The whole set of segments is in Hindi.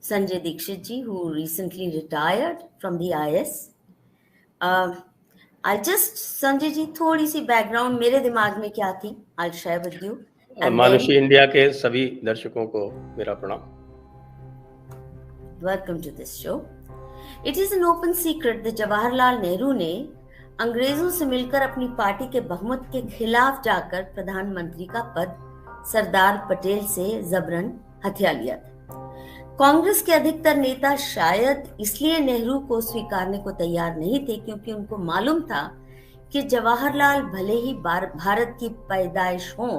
Sanjay Dikshit ji, who recently retired from the IS. I'll just, Sanjay ji, थोड़ी सी बैकग्राउंड मेरे दिमाग में क्या थी, I'll share with you. And Manushi India के सभी दर्शकों को मेरा प्रणाम. Welcome to this show. It is an open secret that Jawaharlal Nehru ने अंग्रेजों से मिलकर अपनी पार्टी के बहुमत के खिलाफ जाकर प्रधानमंत्री का पद सरदार पटेल से जबरन हथिया लिया था. कांग्रेस के अधिकतर नेता शायद इसलिए नेहरू को स्वीकारने को तैयार नहीं थे क्योंकि उनको मालूम था कि जवाहरलाल भले ही भारत की पैदाइश हो,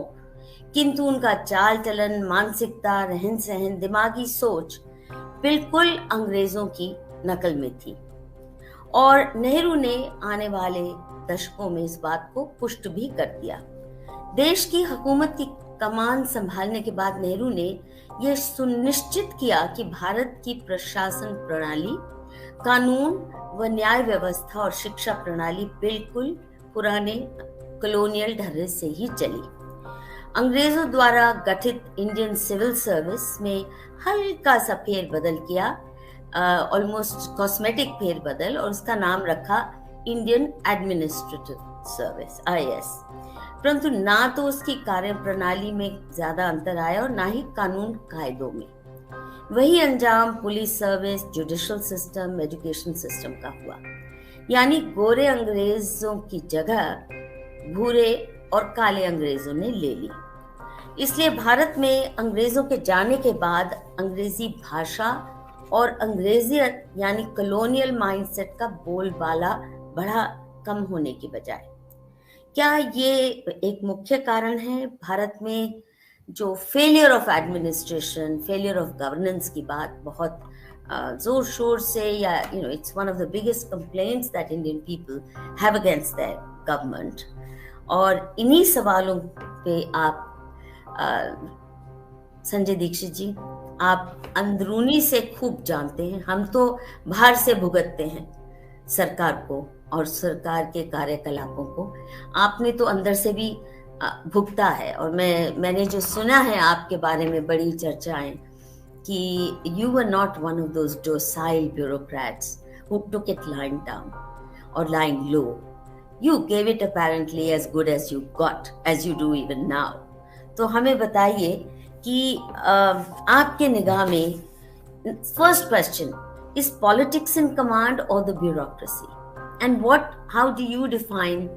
किंतु उनका चाल चलन, मानसिकता, रहन सहन, दिमागी सोच बिल्कुल अंग्रेजों की नकल में थी. और नेहरू ने आने वाले दशकों में इस बात को पुष्ट भी कर दिया. देश की हुकूमत की कमान संभालने के बाद नेहरू ने यह सुनिश्चित किया कि भारत की प्रशासन प्रणाली, कानून व न्याय व्यवस्था और शिक्षा प्रणाली बिल्कुल पुराने कॉलोनियल ढर्रे से ही चली. अंग्रेजों द्वारा गठित इंडियन सिविल सर्विस में हल्का सा फेरबदल किया, ऑलमोस्ट कॉस्मेटिक फेरबदल, और उसका नाम रखा इंडियन एडमिनिस्ट्रेटिव सर्विस IS. परंतु ना तो उसकी कार्यप्रणाली में ज्यादा अंतर आया और ना ही कानून कायदों में. वही अंजाम police service, judicial system, education system का हुआ. यानी गोरे अंग्रेजों की जगह भूरे और काले अंग्रेजों ने ले ली. इसलिए भारत में अंग्रेजों के जाने के बाद अंग्रेजी भाषा और अंग्रेजियत यानी कॉलोनियल माइंडसेट का बोलबाला बड़ा कम होने की बजाय. क्या ये एक मुख्य कारण है भारत में जो failure of administration, failure of governance की बात बहुत जोर शोर से, या it's one of the biggest complaints that Indian people have against their government. और इन्हीं सवालों पे आप संजय दीक्षित जी, आप अंदरूनी से खूब जानते हैं. हम तो बाहर से भुगतते हैं सरकार को और सरकार के कार्यकलापों को. आपने तो अंदर से भी भुगता है. और मैंने जो सुना है आपके बारे में बड़ी चर्चाएं कि you were not one of those docile bureaucrats who took it lying down or lying low. You gave it apparently as good as you got, as you do even now. तो हमें बताइए कि आपके निगाह में, first question, is politics in command or the bureaucracy? And how do you define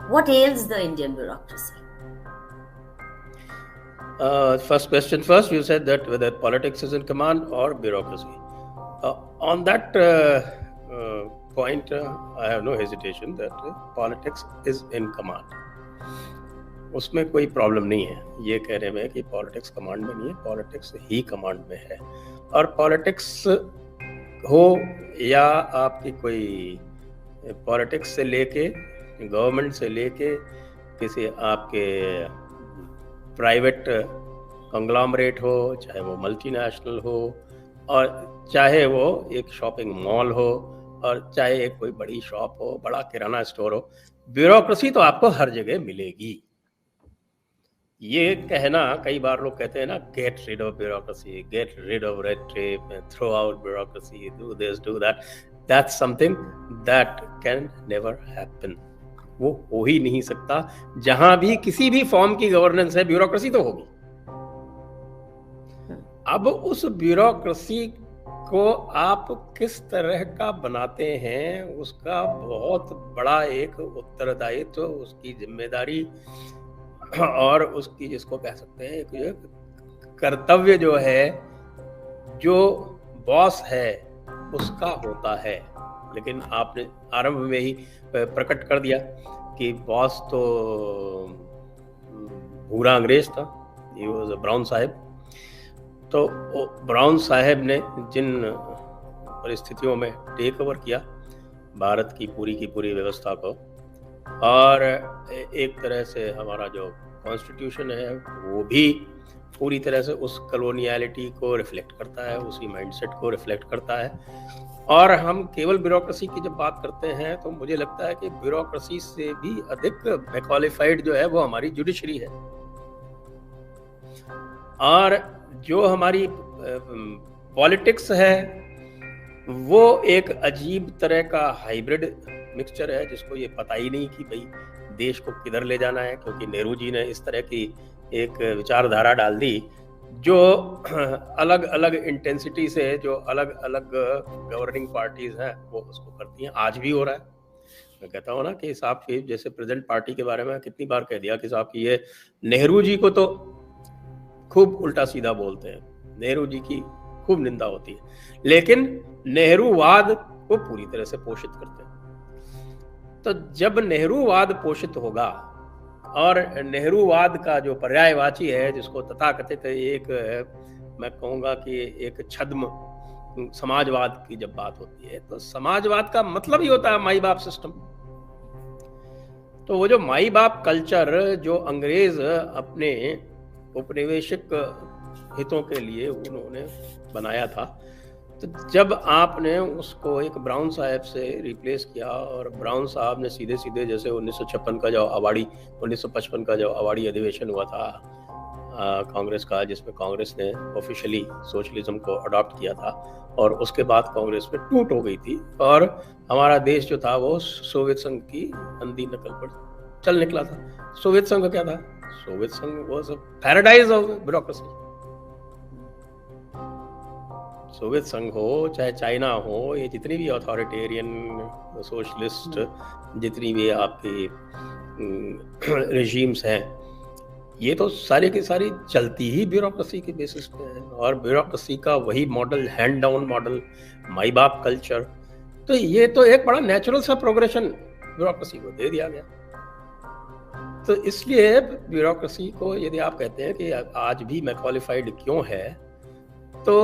what ails the Indian bureaucracy? First question first, you said that whether politics is in command or bureaucracy. On that point, I have no hesitation that politics is in command. उसमें कोई प्रॉब्लम नहीं है ये कहने में कि पॉलिटिक्स कमांड में नहीं है. पॉलिटिक्स ही कमांड में है. और पॉलिटिक्स हो या आपकी कोई पॉलिटिक्स से लेके, गवर्नमेंट से लेके, किसी आपके प्राइवेट कंग्लोमरेट हो, चाहे वो मल्टीनेशनल हो, और चाहे वो एक शॉपिंग मॉल हो, और चाहे एक कोई बड़ी शॉप हो, बड़ा किराना स्टोर हो, ब्यूरोक्रेसी तो आपको हर जगह मिलेगी. ये कहना, कई बार लोग कहते हैं ना, get rid of bureaucracy, get rid of red tape, throw out bureaucracy, do this do that. That's something that can never happen. वो हो ही नहीं सकता. जहां भी किसी भी फॉर्म की गवर्नेंस है, ब्यूरोक्रेसी तो होगी. अब उस ब्यूरोक्रेसी को आप किस तरह का बनाते हैं, उसका बहुत बड़ा एक उत्तरदायित्व, उसकी जिम्मेदारी और उसकी, जिसको कह सकते हैं एक कर्तव्य जो है, जो बॉस है उसका होता है. लेकिन आपने आरंभ में ही प्रकट कर दिया कि बॉस तो भूरा अंग्रेज था, ही वाज अ ब्राउन साहब. तो ब्राउन साहब ने जिन परिस्थितियों में टेक ओवर किया भारत की पूरी व्यवस्था को, और एक तरह से हमारा जो कॉन्स्टिट्यूशन है वो भी पूरी तरह से उस कॉलोनियलिटी को रिफ्लेक्ट करता है, उसी माइंडसेट को रिफ्लेक्ट करता है. और हम केवल ब्यूरोक्रेसी की जब बात करते हैं तो मुझे लगता है कि ब्यूरोक्रेसी से भी अधिक क्वालिफाइड जो है वो हमारी जुडिशरी है. और जो हमारी पॉलिटिक्स है वो एक अजीब तरह का हाइब्रिड मिक्सचर है, जिसको ये पता ही नहीं कि भाई देश को किधर ले जाना है, क्योंकि नेहरू जी ने इस तरह की एक विचारधारा डाल दी जो अलग अलग इंटेंसिटी से जो अलग अलग गवर्निंग पार्टीज हैं वो उसको करती हैं। आज भी हो रहा है। मैं कहता हूँ ना कि साहब की जैसे प्रेजेंट पार्टी के बारे में कितनी बार कह दिया कि साहब की ये नेहरू जी को तो खूब उल्टा सीधा बोलते हैं, नेहरू जी की खूब निंदा होती है, लेकिन नेहरूवाद को पूरी तरह से पोषित करते हैं। तो जब नेहरूवाद पोषित होगा और नेहरूवाद का जो पर्यायवाची है, जिसको तथाकथित एक मैं कहूँगा कि एक छद्म समाजवाद की जब बात होती है, तो समाजवाद का मतलब ही होता है माई बाप सिस्टम। तो वो जो माई बाप कल्चर जो अंग्रेज अपने उपनिवेशिक हितों के लिए उन्होंने बनाया था, तो जब आपने उसको एक ब्राउन साहब से रिप्लेस किया और ब्राउन साहब ने सीधे सीधे जैसे 1956 का जो अवाड़ी 1955 का जो अवाड़ी अधिवेशन हुआ था कांग्रेस का, जिसमें कांग्रेस ने ऑफिशियली सोशलिज्म को अडॉप्ट किया था और उसके बाद कांग्रेस में टूट हो गई थी और हमारा देश जो था वो सोवियत संघ की अंधी नकल पर चल निकला था। सोवियत संघ क्या था? सोवियत संघ was a paradise of bureaucracy. Soviet संघ हो चाहे चाइना हो, ये जितनी भी अथॉरिटेरियन सोशलिस्ट जितनी भी आपकी रेजीम्स हैं, ये तो सारी की सारी चलती ही ब्यूरोक्रेसी के बेसिस पे है और ब्यूरोक्रेसी का वही मॉडल, हैंड डाउन मॉडल, माई बाप कल्चर। तो ये तो एक बड़ा नेचुरल सा प्रोग्रेशन ब्यूरोक्रेसी को दे दिया गया। तो इसलिए ब्यूरोक्रेसी को यदि आप कहते हैं कि आज भी मैं क्वालिफाइड क्यों है, तो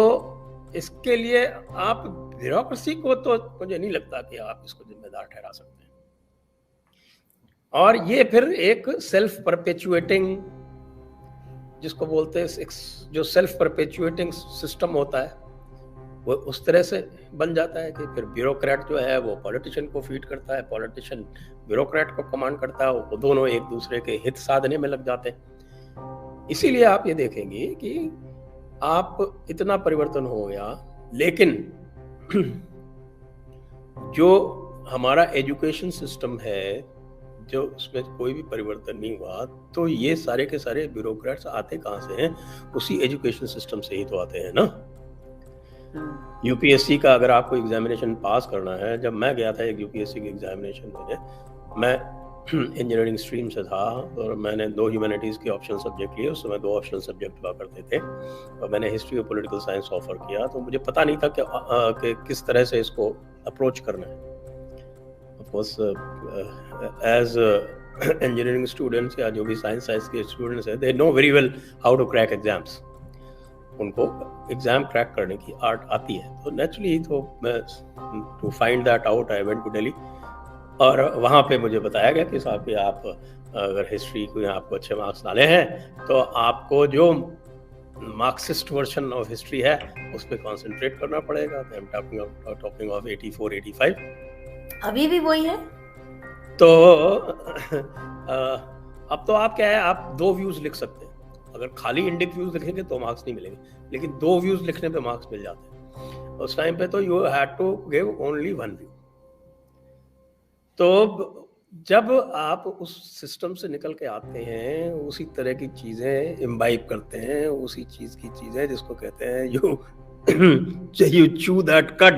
इसके लिए आप ब्यूरोक्रेसी को तो मुझे नहीं लगता कि आप इसको जिम्मेदार ठहरा सकते हैं। और ये फिर एक सेल्फ परपेचुएटिंग, जिसको बोलते हैं जो सेल्फ परपेचुएटिंग सिस्टम होता है, वो उस तरह से बन जाता है कि फिर ब्यूरोक्रेट जो है वो पॉलिटिशियन को फीड करता है, पॉलिटिशियन ब्यूरोक्रेट को कमांड करता है, वो दोनों एक दूसरे के हित साधने में लग जाते हैं। इसीलिए आप ये देखेंगे कि आप इतना परिवर्तन हो गया, लेकिन जो हमारा एजुकेशन सिस्टम है, जो उसमें कोई भी परिवर्तन नहीं हुआ, तो ये सारे के सारे ब्यूरोक्रेट्स आते कहाँ से हैं? उसी एजुकेशन सिस्टम से ही तो आते हैं ना। यूपीएससी का अगर आपको एग्जामिनेशन पास करना है, जब मैं गया था एक यूपीएससी के एग्जामिनेशन देने, मैं इंजीनियरिंग स्ट्रीम से था और मैंने 2 ह्यूमैनिटीज़ के ऑप्शनल सब्जेक्ट लिए। उस समय 2 ऑप्शनल सब्जेक्ट हुआ करते थे और मैंने हिस्ट्री और पॉलिटिकल साइंस ऑफर किया, तो मुझे पता नहीं था कि किस तरह से इसको अप्रोच करना है। Of course as engineering students या जो भी साइंस के स्टूडेंट्स हैं, they know very well how to crack exams. उनको एग्जाम क्रैक करने की आर्ट आती है। तो नेचुरली तो मैं to find that out I went to Delhi और वहाँ पे मुझे बताया गया कि साहब कि आप अगर हिस्ट्री को आपको अच्छे मार्क्स डाले हैं तो आपको जो मार्क्सिस्ट वर्जन ऑफ हिस्ट्री है उस पर कॉन्सेंट्रेट करना पड़ेगा। I am talking of 84 85। अभी भी वही है। तो अब तो आप क्या है, आप 2 व्यूज लिख सकते हैं। अगर खाली इंडिक व्यूज लिखेंगे तो मार्क्स नहीं मिलेंगे, लेकिन 2 व्यूज लिखने पे मार्क्स मिल जाते हैं। उस टाइम पे तो you had to give only 1 view. तो जब आप उस सिस्टम से निकल के आते हैं, उसी तरह की चीजें इम्बाइब करते हैं, उसी चीज की चीजें जिसको कहते हैं you chew that cud,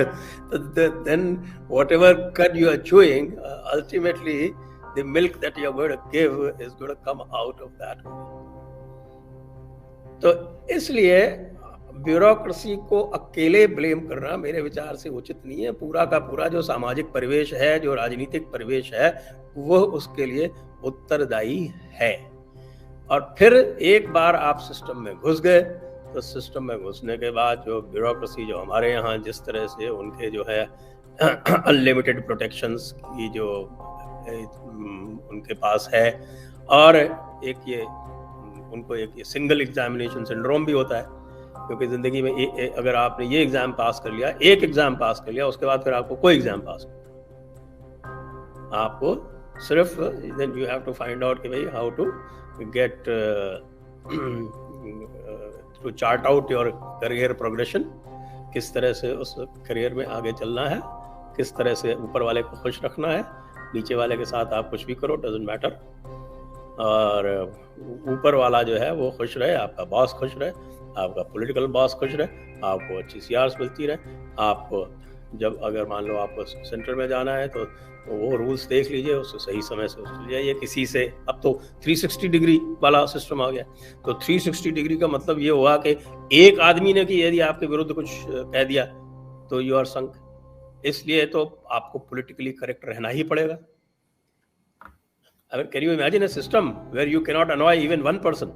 then whatever cud you are chewing, ultimately the milk that you are going to give is going to come out of that. तो इसलिए ब्यूरोक्रेसी को अकेले ब्लेम करना मेरे विचार से उचित नहीं है। पूरा का पूरा जो सामाजिक परिवेश है, जो राजनीतिक परिवेश है, वो उसके लिए उत्तरदायी है। और फिर एक बार आप सिस्टम में घुस गए, तो सिस्टम में घुसने के बाद जो ब्यूरोक्रेसी जो हमारे यहाँ जिस तरह से उनके जो है अनलिमिटेड प्रोटेक्शंस की जो उनके पास है, और एक ये उनको एक ये सिंगल एग्जामिनेशन सिंड्रोम भी होता है, क्योंकि जिंदगी में अगर आपने ये एग्जाम पास कर लिया, एक एग्जाम पास कर लिया, उसके बाद फिर आपको कोई एग्जाम पास नहीं, आपको सिर्फ then you have to find out कि भाई how to get to chart out your career progression, किस तरह से उस करियर में आगे चलना है, किस तरह से ऊपर वाले को खुश रखना है, नीचे वाले के साथ आप कुछ भी करो, डजेंट मैटर, और ऊपर वाला जो है वो खुश रहे, आपका बॉस खुश रहे, आपका पॉलिटिकल बॉस खुश रहे, आपको अच्छी सीआरस मिलती रहे। आपको जब अगर मान लो आपको सेंटर में जाना है तो वो रूल्स देख लीजिए, उससे सही समय से उसको जाइए। किसी से अब तो 360 डिग्री वाला सिस्टम आ गया, तो 360 डिग्री का मतलब ये हुआ कि एक आदमी ने कि यदि आपके विरुद्ध कुछ कह दिया तो यू आर संक, इसलिए तो आपको पॉलिटिकली करेक्ट रहना ही पड़ेगा। Can you imagine a system where you cannot annoy even one वन पर्सन,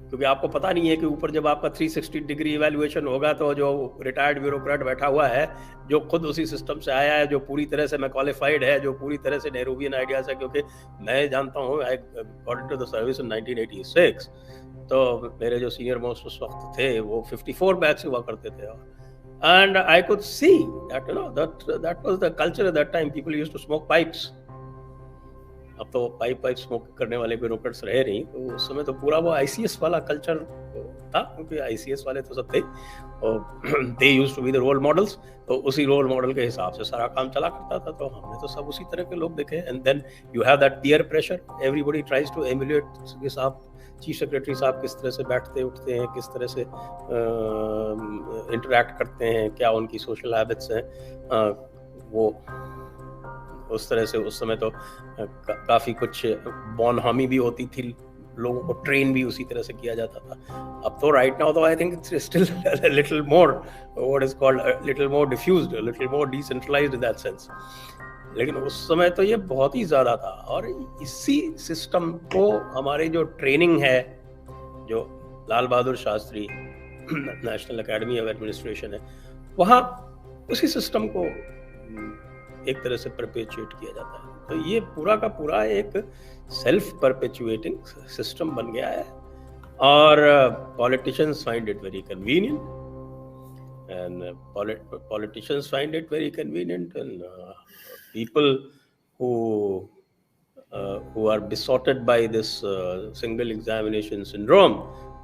क्योंकि आपको पता नहीं है कि ऊपर जब आपका 360 डिग्री इवैल्यूएशन होगा तो जो रिटायर्ड ब्यूरोक्रेट बैठा हुआ है, जो खुद उसी सिस्टम से आया है, जो पूरी तरह से मैं क्वालिफाइड है, जो पूरी तरह से नेहरूवियन आइडियाज है, क्योंकि मैं जानता हूँ I got into the service in 1986, तो मेरे जो सीनियर मोस्ट उस वक्त थे वो 54 बैच हुआ करते थे, and I could see that that was the culture at that time, people used to smoke pipes. अब तो पाइप स्मोक करने वाले ब्यूरोक्रेट्स रहे नहीं, तो उस समय तो पूरा वो आईसीएस वाला कल्चर था, क्योंकि आईसीएस वाले तो सब थे और they used to be the role models, तो उसी रोल मॉडल के हिसाब से सारा काम चला करता था। तो हमने तो सब उसी तरह के लोग देखे, and then you have that peer pressure, everybody tries to emulate कि साहब चीफ सेक्रेटरी साहब किस तरह से बैठते उठते हैं, किस तरह से इंटरैक्ट करते हैं, क्या उनकी सोशल हैबिट्स हैं, वो उस तरह से उस समय तो काफ़ी कुछ बॉनहामी भी होती थी, लोगों को ट्रेन भी उसी तरह से किया जाता था। अब तो राइट नाउ तो I think it's still little more what is called little more diffused, little more decentralized in that sense, लेकिन उस समय तो ये बहुत ही ज़्यादा था। और इसी सिस्टम को हमारे जो ट्रेनिंग है, जो Lal Bahadur Shastri national academy of administration है, वहाँ उसी सिस्टम को एक तरह से परपेचुएट किया जाता है। तो ये पूरा का पूरा एक सेल्फ परपेचुएटिंग सिस्टम बन गया है, और politicians find it very convenient, and politicians find it very convenient, and people who are besotted by this single examination syndrome,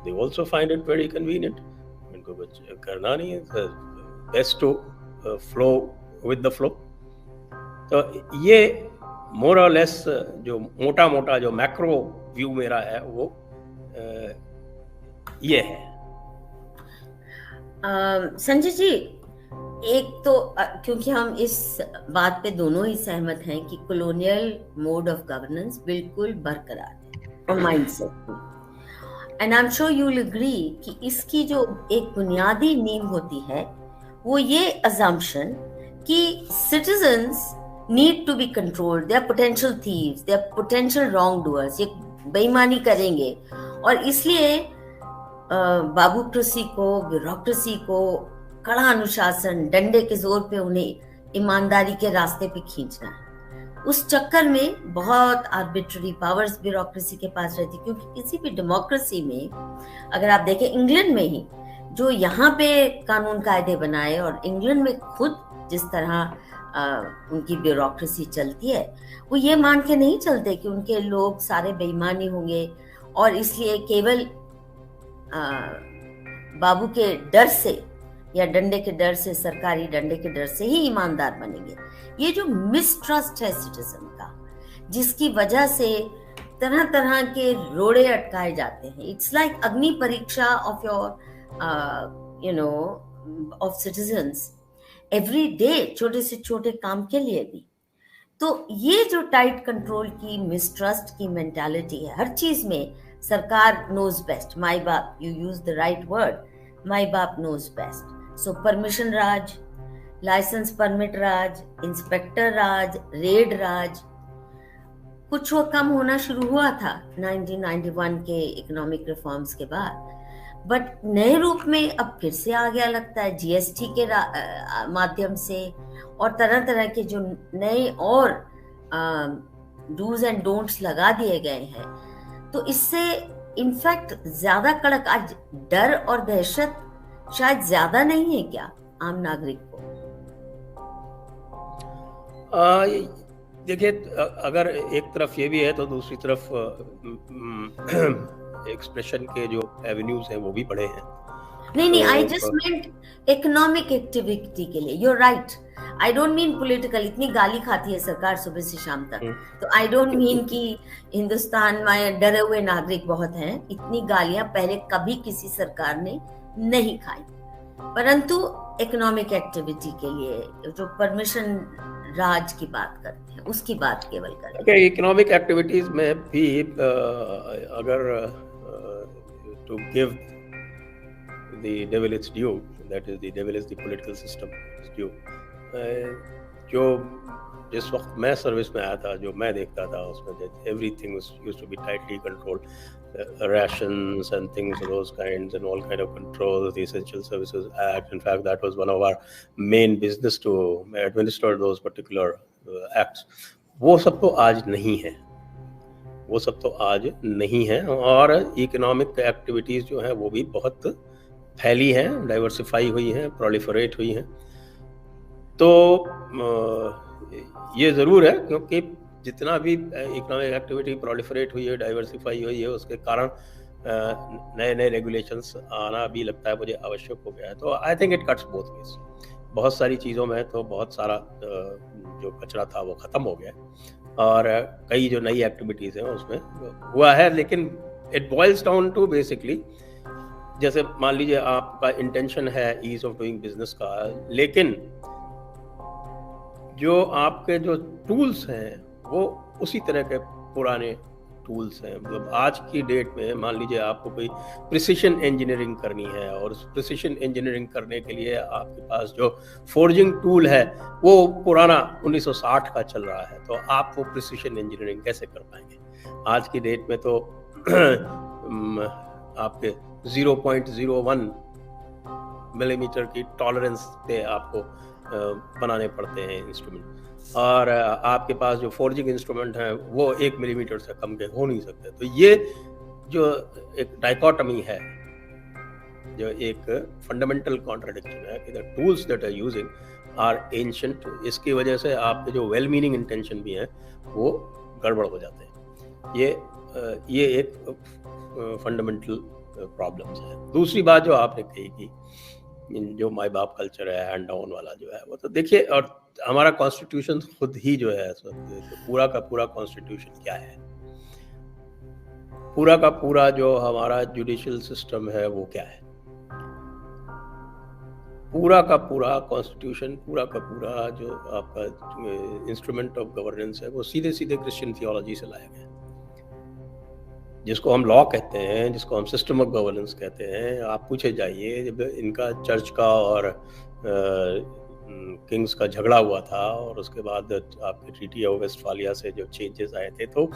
they also find it very convenient. इनको कुछ करना नहीं है, best to flow with the flow. तो ये मोर और लेस जो मोटा मोटा जो मैक्रो व्यू मेरा है वो ये है। संजय जी, एक तो क्योंकि हम इस बात पे दोनों ही सहमत हैं कि कॉलोनियल मोड ऑफ गवर्नेंस बिल्कुल बरकरार है और माइंडसेट में, and I am sure you will agree कि इसकी जो एक बुनियादी नींव होती है वो ये अजम्पशन कि citizens need to be controlled, they are potential thieves, they are potential wrong doers, ये बेईमानी करेंगे, और इसलिए बाबूक्रेसी को, ब्यूरोक्रेसी को, कड़ा अनुशासन, डंडे के जोर पे उन्हें ईमानदारी के रास्ते पे खींचना है। उस चक्कर में बहुत आर्बिट्ररी पावर्स ब्यूरोक्रेसी के पास रहती, क्योंकि किसी भी डेमोक्रेसी में अगर आप देखें, इंग्लैंड में ही जो यहाँ पे कानून कायदे बनाए और इंग्लैंड में खुद जिस तरह उनकी ब्यूरोक्रेसी चलती है, वो ये मान के नहीं चलते कि उनके लोग सारे बेईमानी होंगे और इसलिए केवल बाबू के डर से या डंडे के डर से, सरकारी डंडे के डर से ही ईमानदार बनेंगे। ये जो मिसट्रस्ट है सिटीजन का, जिसकी वजह से तरह तरह के रोड़े अटकाए जाते हैं, इट्स लाइक अग्नि परीक्षा of your you know of citizens every day, छोटे से छोटे काम के लिए भी। तो ये जो टाइट कंट्रोल की, मिसट्रस्ट की मेंटालिटी है हर चीज में, सरकार नोज बेस्ट, माई बाप, you use the right word, my बाप knows best. So permission raj, licence permit raj, inspector raj, raid raj, कुछ वो कम होना शुरू हुआ था 1991 के इकोनॉमिक रिफॉर्म्स के बाद, बट नए रूप में अब फिर से आ गया लगता है, जीएसटी के माध्यम से और तरह तरह के जो नए और डूज एंड डोंट्स लगा दिए गए हैं। तो इससे इनफैक्ट ज्यादा कड़क आज डर और दहशत शायद ज्यादा नहीं है क्या आम नागरिक को? देखिए, अगर एक तरफ ये भी है तो दूसरी तरफ एक्सप्रेशन के जो एवेन्यूज हैं वो भी बढ़े हैं। नहीं, आई तो जस्ट मेंट इकोनॉमिक एक्टिविटी के लिए। You're right, I don't mean political. इतनी गाली खाती है सरकार सुबह से शाम तक, तो आई डोंट मीन कि हिंदुस्तान में डरे हुए नागरिक बहुत हैं। इतनी गालियां पहले कभी किसी सरकार ने नहीं खाई, परंतु इकोनॉमिक एक्टिविटी के लिए जो परमिशन राज की बात करते हैं उसकी बात केवल करें। इकोनॉमिक एक्टिविटीज में भी अगर to give the devil its due, that is the devil is the political system is due. जो जिस वक्त मैं सर्विस में आया था, जो मैं देखता था उसमें everything was used to be tightly controlled, rations and things of those kinds and all kind of controls, the Essential Services Act. In fact, that was one of our main business to administer those particular acts. वो सब तो आज नहीं है, वो सब तो आज नहीं है। और इकोनॉमिक एक्टिविटीज जो है वो भी बहुत फैली हैं, डाइवर्सिफाई हुई हैं, प्रोलिफरेट हुई हैं। तो ये ज़रूर है, क्योंकि जितना भी इकोनॉमिक एक्टिविटी प्रोलिफरेट हुई है, डाइवर्सिफाई हुई है, उसके कारण नए नए रेगुलेशंस आना भी लगता है मुझे आवश्यक हो गया है। तो I think it cuts both ways. बहुत सारी चीज़ों में तो बहुत सारा जो कचरा था वो ख़त्म हो गया, और कई जो नई एक्टिविटीज़ हैं उसमें हुआ है। लेकिन it boils down to basically, जैसे मान लीजिए आपका इंटेंशन है ईज ऑफ डूइंग बिजनेस का, लेकिन जो आपके जो टूल्स हैं वो उसी तरह के पुराने टूल्स हैं। मतलब आज की डेट में मान लीजिए आपको कोई प्रिसिशन इंजीनियरिंग करनी है, और उस प्रिसिशन इंजीनियरिंग करने के लिए आपके पास जो फोर्जिंग टूल है वो पुराना 1960 का चल रहा है, तो आप वो प्रिसिशन इंजीनियरिंग कैसे कर पाएंगे? आज की डेट में तो आपके 0.01 मिलीमीटर की टॉलरेंस पे आपको बनाने पड़ते हैं इंस्ट्रूमेंट, और आपके पास जो फोर्जिंग इंस्ट्रूमेंट हैं वो 1 मिलीमीटर से कम के हो नहीं सकते। तो ये जो एक डाइकोटमी है, जो एक फंडामेंटल कॉन्ट्राडिक्शन है कि the tools that are using are ancient, इसकी वजह से आपके जो वेल मीनिंग इंटेंशन भी हैं वो गड़बड़ हो जाते हैं। ये एक फंडामेंटल प्रॉब्लम्स है। दूसरी बात जो आपने कही कि जो माई बाप कल्चर है, हैंड डाउन वाला जो है, वो तो देखिए, और हमारा कॉन्स्टिट्यूशन खुद ही जो है, तो पूरा का पूरा कॉन्स्टिट्यूशन क्या है, पूरा का पूरा जो हमारा जुडिशियल सिस्टम है वो क्या है, पूरा का पूरा कॉन्स्टिट्यूशन, पूरा का पूरा जो आपका इंस्ट्रूमेंट ऑफ गवर्नेंस है वो सीधे सीधे क्रिश्चियन थियोलॉजी से लाया गया, जिसको हम लॉ कहते हैं, जिसको हम सिस्टम ऑफ गवर्नेंस कहते हैं। आप पूछे जाइए, जब इनका चर्च का और किंग्स का झगड़ा हुआ था, और उसके बाद आपके ट्रीटी ऑफ वेस्टफालिया से जो चेंजेस आए थे, तो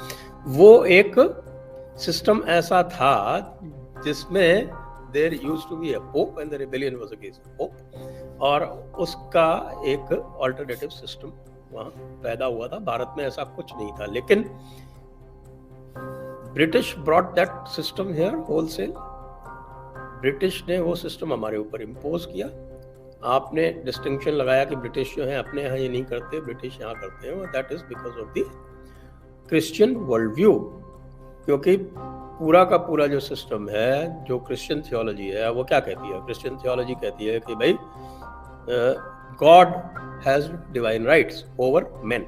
वो एक सिस्टम ऐसा था जिसमें there used to be a pope and the rebellion was against the pope, और उसका एक अल्टरनेटिव सिस्टम वहाँ पैदा हुआ था। भारत में ऐसा कुछ नहीं था, लेकिन British brought that system here wholesale. British ने वो सिस्टम हमारे ऊपर इम्पोज किया। आपने डिस्टिंक्शन लगाया कि ब्रिटिश जो है अपने यहाँ ये नहीं करते, ब्रिटिश यहाँ करते हैं, that is because of the Christian world view, क्योंकि पूरा का पूरा जो सिस्टम है, जो क्रिश्चियन थियोलॉजी है, वो क्या कहती है? क्रिश्चियन थियोलॉजी कहती है कि भाई God has divine rights over man.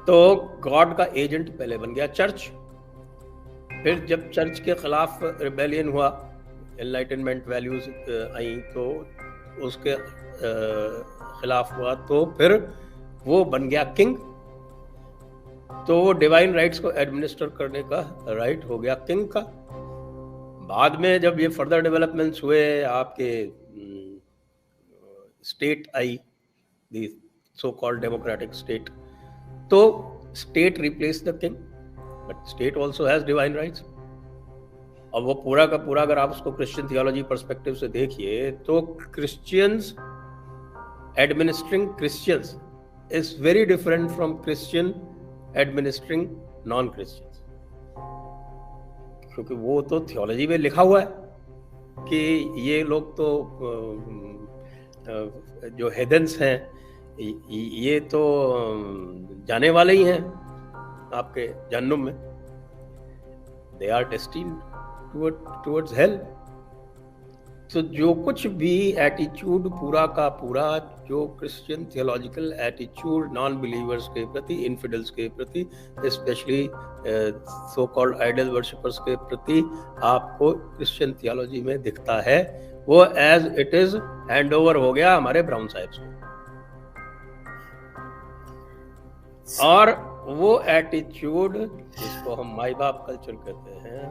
तो गॉड का एजेंट पहले बन गया चर्च, फिर जब चर्च के खिलाफ रिबेलियन हुआ, एनलाइटनमेंट वैल्यूज आई, तो उसके खिलाफ हुआ, तो फिर वो बन गया किंग, तो वो डिवाइन राइट्स को एडमिनिस्टर करने का राइट हो गया किंग का। बाद में जब ये फर्दर डेवलपमेंट्स हुए, आपके स्टेट आई, दी सो कॉल्ड डेमोक्रेटिक स्टेट, तो state replace the king, but state also has divine rights. अब वो पूरा का पूरा अगर आप उसको क्रिश्चियन थियोलॉजी पर्सपेक्टिव से देखिए, तो Christians administering Christians is very different from Christian administering non Christians, क्योंकि वो तो थियोलॉजी में लिखा हुआ है कि ये लोग तो जो हेदन्स हैं, ये तो जाने वाले ही हैं आपके जहन्नुम में। they are destined towards hell. तो जो कुछ भी एटीट्यूड पूरा का पूरा जो Christian theological attitude non believers के प्रति, इनफिडल्स के प्रति, specially so called idol worshippers के प्रति आपको क्रिश्चियन थियोलॉजी में दिखता है, वो as it is hand over हो गया हमारे ब्राउन साहिब्स को। और वो एटीट्यूड जिसको हम माई बाप कल्चर कहते हैं,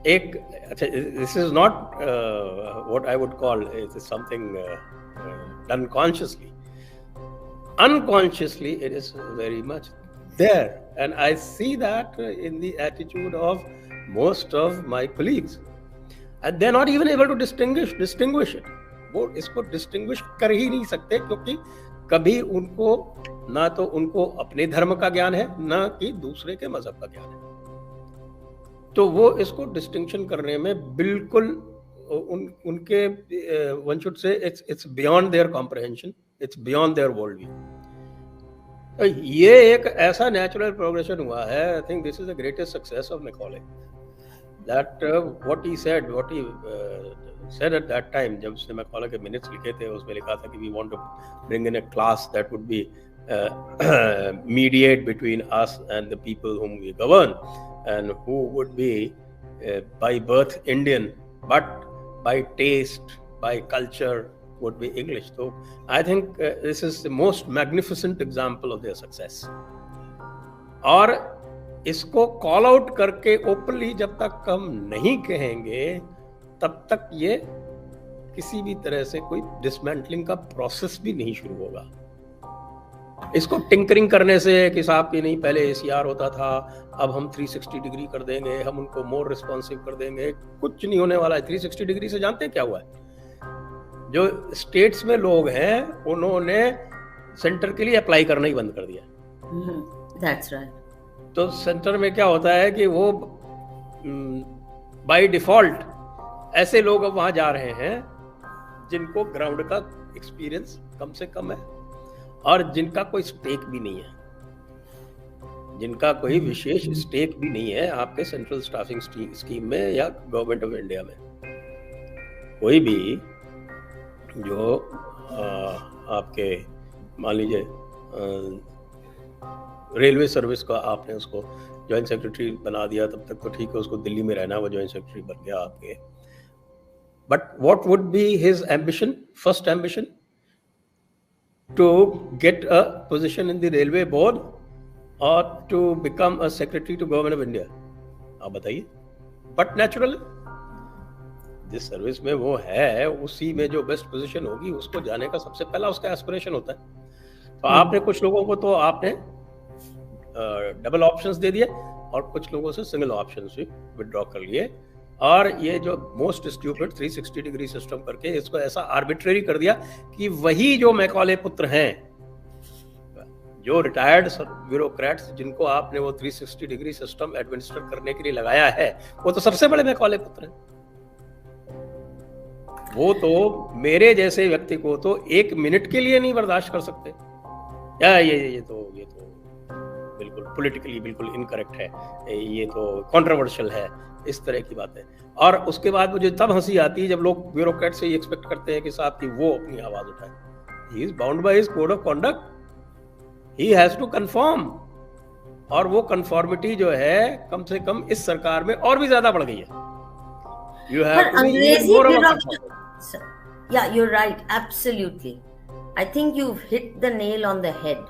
एक अच्छा, this is not what I would call it is something done consciously, unconsciously it is very much there, and I see that in the attitude of most of my colleagues, and they're not even able to distinguish it. वो इसको distinguish कर ही नहीं सकते, क्योंकि कभी उनको ना तो उनको अपने धर्म का ज्ञान है, ना कि दूसरे के मजहब का ज्ञान है। तो वो इसको डिस्टिंक्शन करने में बिल्कुल उनके one should say it's beyond their comprehension, it's beyond their world view. ये एक ऐसा नेचुरल प्रोग्रेशन हुआ है। I think this is the greatest success of Macaulay, that what he said at that time, जब उसने मैकॉले के मिनट्स लिखे थे, उसमें लिखा था कि we want to bring in a class that would be mediate between us and the people whom we govern, and who would be by birth Indian but by taste, by culture would be English. So I think this is the most magnificent example of their success. और इसको कॉल आउट करके ओपनली जब तक हम नहीं कहेंगे, तब तक ये किसी भी तरह से कोई डिसमेंटलिंग का प्रोसेस भी नहीं शुरू होगा। इसको टिंकरिंग करने से कि साहब कि नहीं पहले ACR होता था, अब हम 360 डिग्री कर देंगे, हम उनको मोर रिस्पॉन्सिव कर देंगे, कुछ नहीं होने वाला है। 360 डिग्री से जानते हैं क्या हुआ है? जो स्टेट्स में लोग हैं उन्होंने सेंटर के लिए अप्लाई करना ही बंद कर दिया। That's right. तो सेंटर में क्या होता है कि वो बाय डिफॉल्ट ऐसे लोग अब वहां जा रहे हैं जिनको ग्राउंड का एक्सपीरियंस कम से कम है, और जिनका कोई स्टेक भी नहीं है, जिनका कोई विशेष स्टेक भी नहीं है आपके सेंट्रल स्टाफिंग स्कीम में या गवर्नमेंट ऑफ इंडिया में। कोई भी जो आपके मान लीजिए रेलवे सर्विस का आपने उसको जॉइंट सेक्रेटरी बना दिया, तब तक तो ठीक है, उसको दिल्ली में रहना, वो जॉइंट सेक्रेटरी बन गया आपके। But what would be his ambition, first ambition? To get a position in the railway board or to become a secretary to government of India? आप बताइए। But natural, जिस सर्विस में वो है उसी में जो बेस्ट पोजीशन होगी उसको जाने का सबसे पहला उसका एस्पिरेशन होता है। तो आपने कुछ लोगों को तो आपने डबल ऑप्शंस दे दिए और कुछ लोगों से सिंगल ऑप्शंस भी विड्रॉ कर लिए, और ये जो मोस्ट स्टूपिड 360 डिग्री सिस्टम करके इसको ऐसा आर्बिट्रेरी कर दिया कि वही जो मैकॉले पुत्र हैं, जो रिटायर्ड ब्यूरोक्रेट्स जिनको आपने वो 360 डिग्री सिस्टम एडमिनिस्टर करने के लिए लगाया है, वो तो सबसे बड़े मैकॉले पुत्र हैं। वो तो मेरे जैसे व्यक्ति को तो एक मिनट के लिए नहीं बर्दाश्त कर सकते। या ये तो बिल्कुल पॉलिटिकली बिल्कुल इनकरेक्ट है, ये तो कंट्रोवर्शियल है, इस तरह की बातें। और उसके बाद मुझे तब हंसी आती है जब लोग ब्यूरोक्रेट से ये एक्सपेक्ट करते हैं कि साहब कि वो अपनी आवाज उठाए। He is bound by his code of conduct, he has to conform, और वो कंफर्मिटी जो है कम से कम इस सरकार में और भी ज्यादा बढ़ गई है। You have to be even more of a consultant. Yeah, you're right, absolutely. I think you've hit the nail on the head.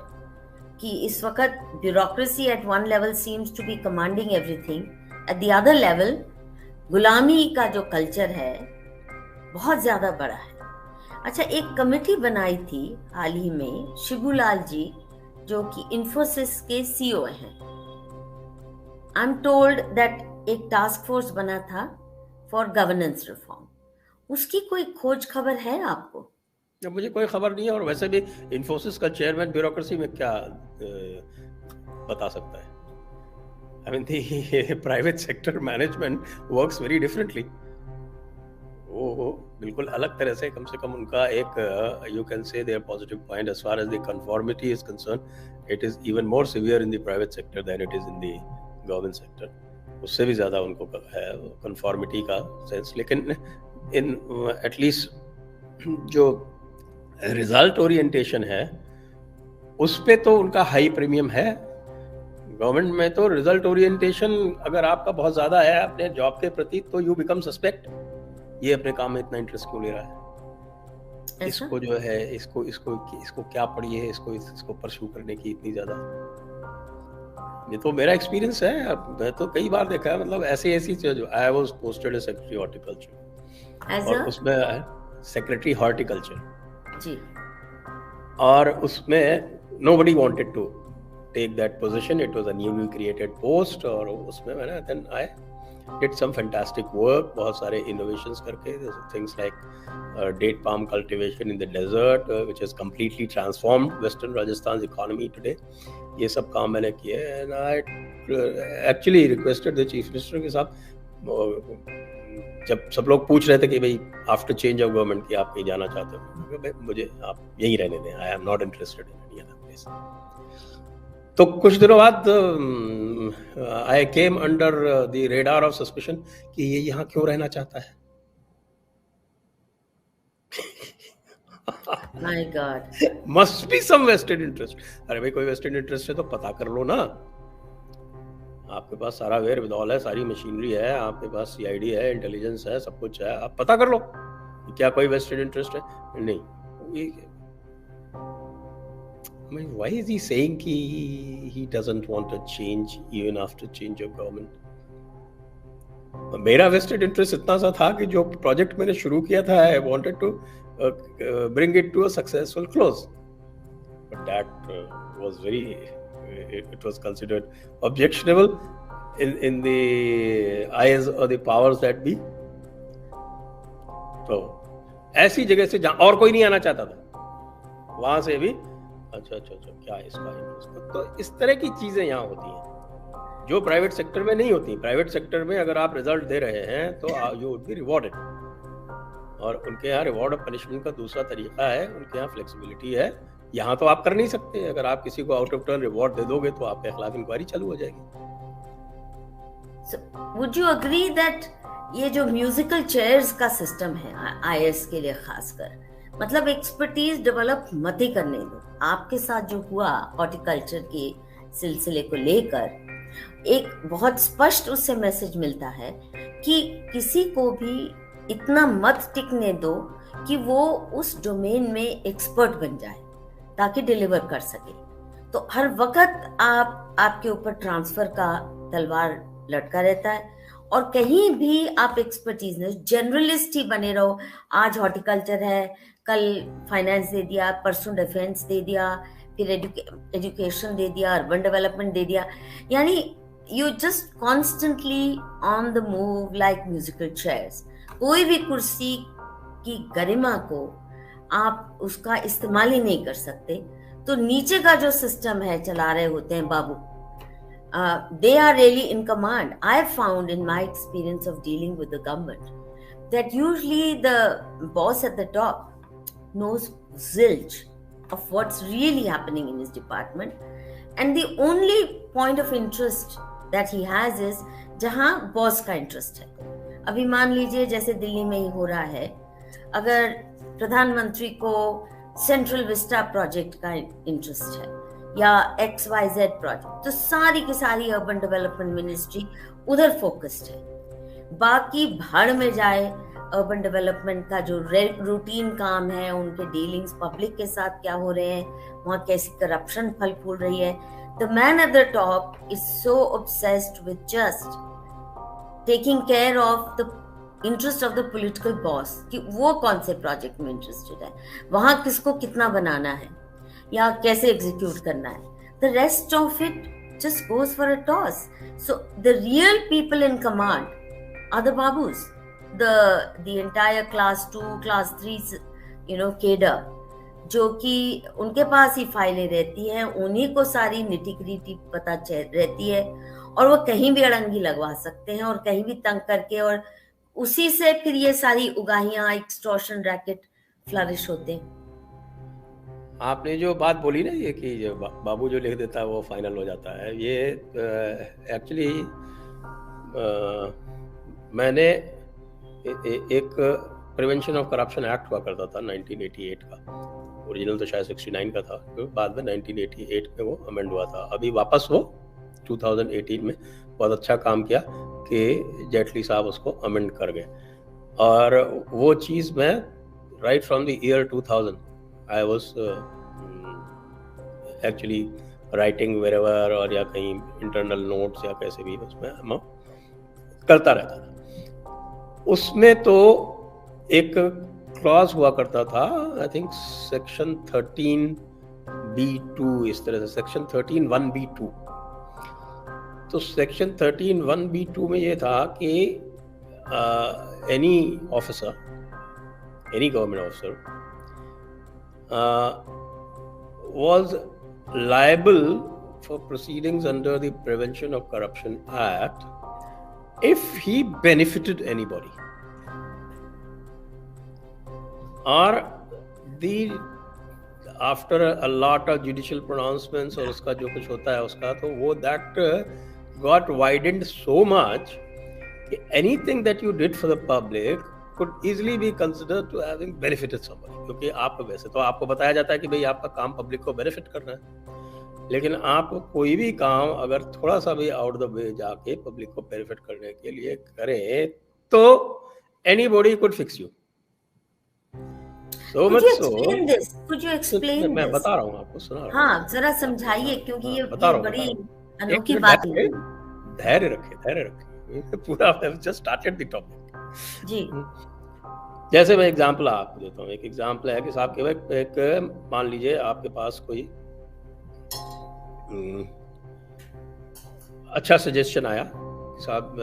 कि इस वक्त bureaucracy at one level seems to be commanding everything. At the other level, गुलामी का जो कल्चर है बहुत ज्यादा बड़ा है। अच्छा, एक कमेटी बनाई थी हाल ही में, शिबूलाल जी जो कि इन्फोसिस के CEO हैं। आई एम टोल्ड दैट एक टास्क फोर्स बना था फॉर गवर्नेंस रिफॉर्म। उसकी कोई खोज खबर है आपको? मुझे कोई खबर नहीं है, और वैसे भी इन्फोसिस का चेयरमैन ब्यूरोक्रेसी में क्या बता सकता है। I mean, the private sector management works very differently. वो बिल्कुल अलग तरह से, कम उनका एक you can say their positive point as far as the conformity is concerned, it is even more severe in the private sector than it is in the government sector. उससे भी ज़्यादा उनको है कंफॉर्मिटी का सेंस, लेकिन इन एटलीस्ट जो रिजल्ट ओरिएंटेशन है उस पे तो उनका हाई प्रीमियम है। गवर्नमेंट में तो रिजल्ट ओरिएंटेशन अगर आपका बहुत ज़्यादा है अपने जॉब के प्रति, तो यू बिकम सस्पेक्ट, ये अपने काम में इतना इंटरेस्ट क्यों ले रहा है, ऐसा इसको जो है इसको इसको इसको क्या पड़ी है, इसको परस्यू करने की इतनी ज़्यादा। ये तो मेरा एक्सपीरियंस है, मैं तो कई बार देखा है, मतलब ऐसी जो I was posted as secretary horticulture, as और अ उसमें सेक्रेटरी हॉर्टिकल्चर, जी और उसमें nobody wanted to take that position, it was a newly created post, और उसमें मैंने then I did some fantastic work, बहुत सारे innovations करके, things like date palm cultivation in the desert, which has completely transformed Western Rajasthan's economy today. ये सब काम मैंने किए, and I actually requested the Chief Minister के साथ, जब सब लोग पूछ रहे थे कि भाई आफ्टर चेंज ऑफ गवर्नमेंट कि आप कहीं जाना चाहते हो, भाई मुझे आप यहीं रहने दें, I am not interested in any other place. तो कुछ दिनों बाद I came under the radar of suspicion कि ये यहाँ क्यों रहना चाहता है। My God, must be some vested interest. अरे भाई कोई वेस्टेड इंटरेस्ट है तो पता कर लो ना, आपके पास सारा वेयर विदॉल है, सारी मशीनरी है, आपके पास सीआईडी है, इंटेलिजेंस है, सब कुछ है, आप पता कर लो क्या कोई वेस्टेड इंटरेस्ट है। नहीं, why is he saying कि he doesn't want a change even after change of government? मेरा वेस्टेड इंटरेस्ट इतना सा था कि जो प्रोजेक्ट मैंने शुरू किया था, I wanted to bring it to a successful close, but that was very it was considered objectionable in the eyes of the powers that be. तो ऐसी जगह से जहाँ और कोई नहीं आना चाहता था, वहां से भी अच्छा क्या है इसका इंटरेस्ट। तो इस तरह की चीजें यहाँ होती हैं जो प्राइवेट सेक्टर में नहीं होती। प्राइवेट सेक्टर में अगर आप रिजल्ट दे रहे हैं तो यू वुड बी रिवॉर्डेड, और उनके यहाँ रिवॉर्ड और पनिशमेंट का दूसरा तरीका है, उनके यहाँ फ्लेक्सिबिलिटी है। यहाँ तो आप कर नहीं सकते, अगर आप किसी को आउट ऑफ टर्न रिवॉर्ड दे दोगे तो आपके खिलाफ इंक्वायरी चालू हो जाएगी। So, would you agree that ये जो म्यूजिकल चेयर्स का सिस्टम है आईएएस के लिए खासकर, मतलब एक्सपर्टीज डेवलप मत ही करने दो। आपके साथ जो हुआ हॉर्टिकल्चर के सिलसिले को लेकर, एक बहुत स्पष्ट उससे मैसेज मिलता है कि किसी को भी इतना मत टिकने दो कि वो उस डोमेन में एक्सपर्ट बन जाए ताकि डिलीवर कर सके। तो हर वक्त आपके ऊपर ट्रांसफर का तलवार लटका रहता है, और कहीं भी आप एक्सपर्टीज नहीं, जनरलिस्ट ही बने रहो। आज हॉर्टिकल्चर है, कल फाइनेंस दे दिया, परसों डिफेंस दे दिया, फिर एजुकेशन दे दिया, अर्बन डेवलपमेंट दे दिया, यानी you just constantly on the move like musical chairs. कोई भी कुर्सी की गरिमा को आप उसका इस्तेमाल ही नहीं कर सकते। तो नीचे का जो सिस्टम है चला रहे होते हैं बाबू, they are really in command. I have found in my experience of dealing with the government that usually the boss at the top knows zilch of what's really happening in his department, and the only point of interest that he has is जहां बॉस का इंटरेस्ट है। अभी मान लीजिए जैसे दिल्ली में ही हो रहा है, अगर प्रधानमंत्री को सेंट्रल विस्टा प्रोजेक्ट का इंटरेस्ट है या XYZ प्रोजेक्ट, तो सारी की सारी अर्बन डेवलपमेंट मिनिस्ट्री उधर फोकस्ड है। बाकी भाड़ में जाए, अर्बन डेवलपमेंट का जो रूटीन काम है, उनके डीलिंग्स पब्लिक के साथ क्या हो रहे हैं, वहाँ कैसी करप्शन फल फूल रही है। The man at the top is so obsessed with just taking care of the interest of the political boss कि वो कौन से प्रोजेक्ट में इंटरेस्टेड है, वहाँ किसको कितना बनाना है या कैसे एग्जीक्यूट करना है। The rest of it just goes for a toss. So the real people in command are the babus, the entire class 2, class 3, cadre, जो कि उनके पास ही फाइलें रहती हैं, उन्हीं को सारी निटी-ग्रिटी पता रहती है, और वो कहीं भी अड़ंगी लगवा सकते हैं और कहीं भी तंग करके, और उसी से फिर ये सारी उगाहियां, एक्सटॉर्शन रैकेट फ्लरिश होते हैं। आपने जो बात बोली ना, ये कि बाबू जो लिख देता है वो फाइनल हो जाता है, ये एक्चुअली मैंने एक प्रिवेंशन ऑफ करप्शन एक्ट हुआ करता था 1988 का, ओरिजिनल तो शायद 69 का था, तो बाद में 1988 में वो अमेंड हुआ था। अभी वापस वो 2018 में बहुत अच्छा काम किया कि जेटली साहब उसको अमेंड कर गए। और वो चीज़ मैं right from the year 2000 I was actually writing wherever, और या कहीं इंटरनल नोट्स या कैसे भी उसमें मैं करता रहता था। उसमें तो एक क्लॉज हुआ करता था, आई थिंक सेक्शन 13B2, इस तरह से सेक्शन 13(1)(b)(2। तो सेक्शन 13(1)(b)(2 में ये था कि any officer, any government officer was liable for proceedings under the Prevention of Corruption Act if he benefited anybody, or the after a lot of judicial pronouncements और उसका जो कुछ होता है उसका, तो वो that got widened so much कि anything that you did for the public could easily be considered to having benefited somebody, क्योंकि आप वैसे तो आपको बताया जाता है कि भाई आपका काम पब्लिक को बेनिफिट करना है, लेकिन आप कोई भी काम अगर थोड़ा सा भी आउट द वे जाके पब्लिक को बेनिफिट करने के लिए करें तो anybody could fix you. So much so. Could you explain मैं this? बता रहा हूँ आपको, सुना रहा हूँ। हाँ, जरा समझाइए, क्योंकि ये बड़ी अनोखी एक बात है। धैर्य रखे पूरा just started the topic. जी। जैसे मैं एग्जांपल आपको देता हूँ। एक एग्जांपल है कि साहब के एक मान लीजिए आपके पास कोई अच्छा सजेशन आया, साहब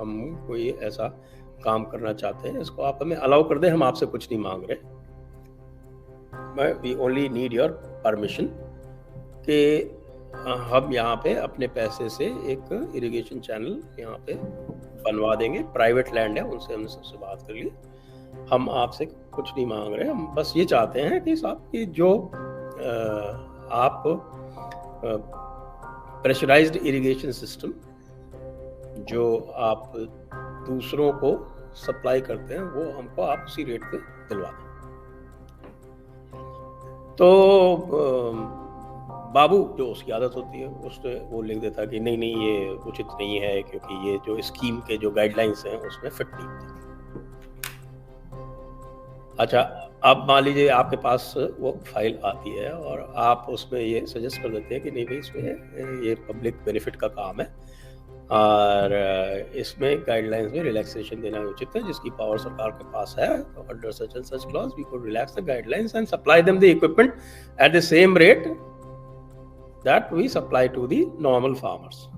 हम कोई ऐसा काम करना चाहते हैं, इसको आप हमें अलाउ कर दें, हम आपसे कुछ नहीं मांग रहे, we only need your permission कि हम यहाँ पे अपने पैसे से एक इरिगेशन चैनल यहाँ पे बनवा देंगे, प्राइवेट लैंड है, उनसे हमने सबसे बात कर ली, हम आपसे कुछ नहीं मांग रहे, हम बस ये चाहते हैं कि साहब कि जो आप प्रेशराइज्ड इरिगेशन सिस्टम जो आप दूसरों को सप्लाई करते हैं वो हमको आप उसी रेट पे दिलवा दें। तो बाबू जो उसकी आदत होती है उसने वो लिख देता कि नहीं नहीं ये उचित नहीं है, क्योंकि ये जो स्कीम के जो गाइडलाइंस हैं उसमें फिट नहीं होती। अच्छा, अब मान लीजिए आपके पास वो फाइल आती है और आप उसमें ये सजेस्ट कर देते हैं कि नहीं भाई इसमें ये पब्लिक बेनिफिट का काम है और इसमें गाइडलाइंस में रिलैक्सेशन देना उचित है, जिसकी पावर सरकार के पास है, तो under such and such clause we could relax the guidelines and supply them the equipment at the same rate that we supply to the normal farmers.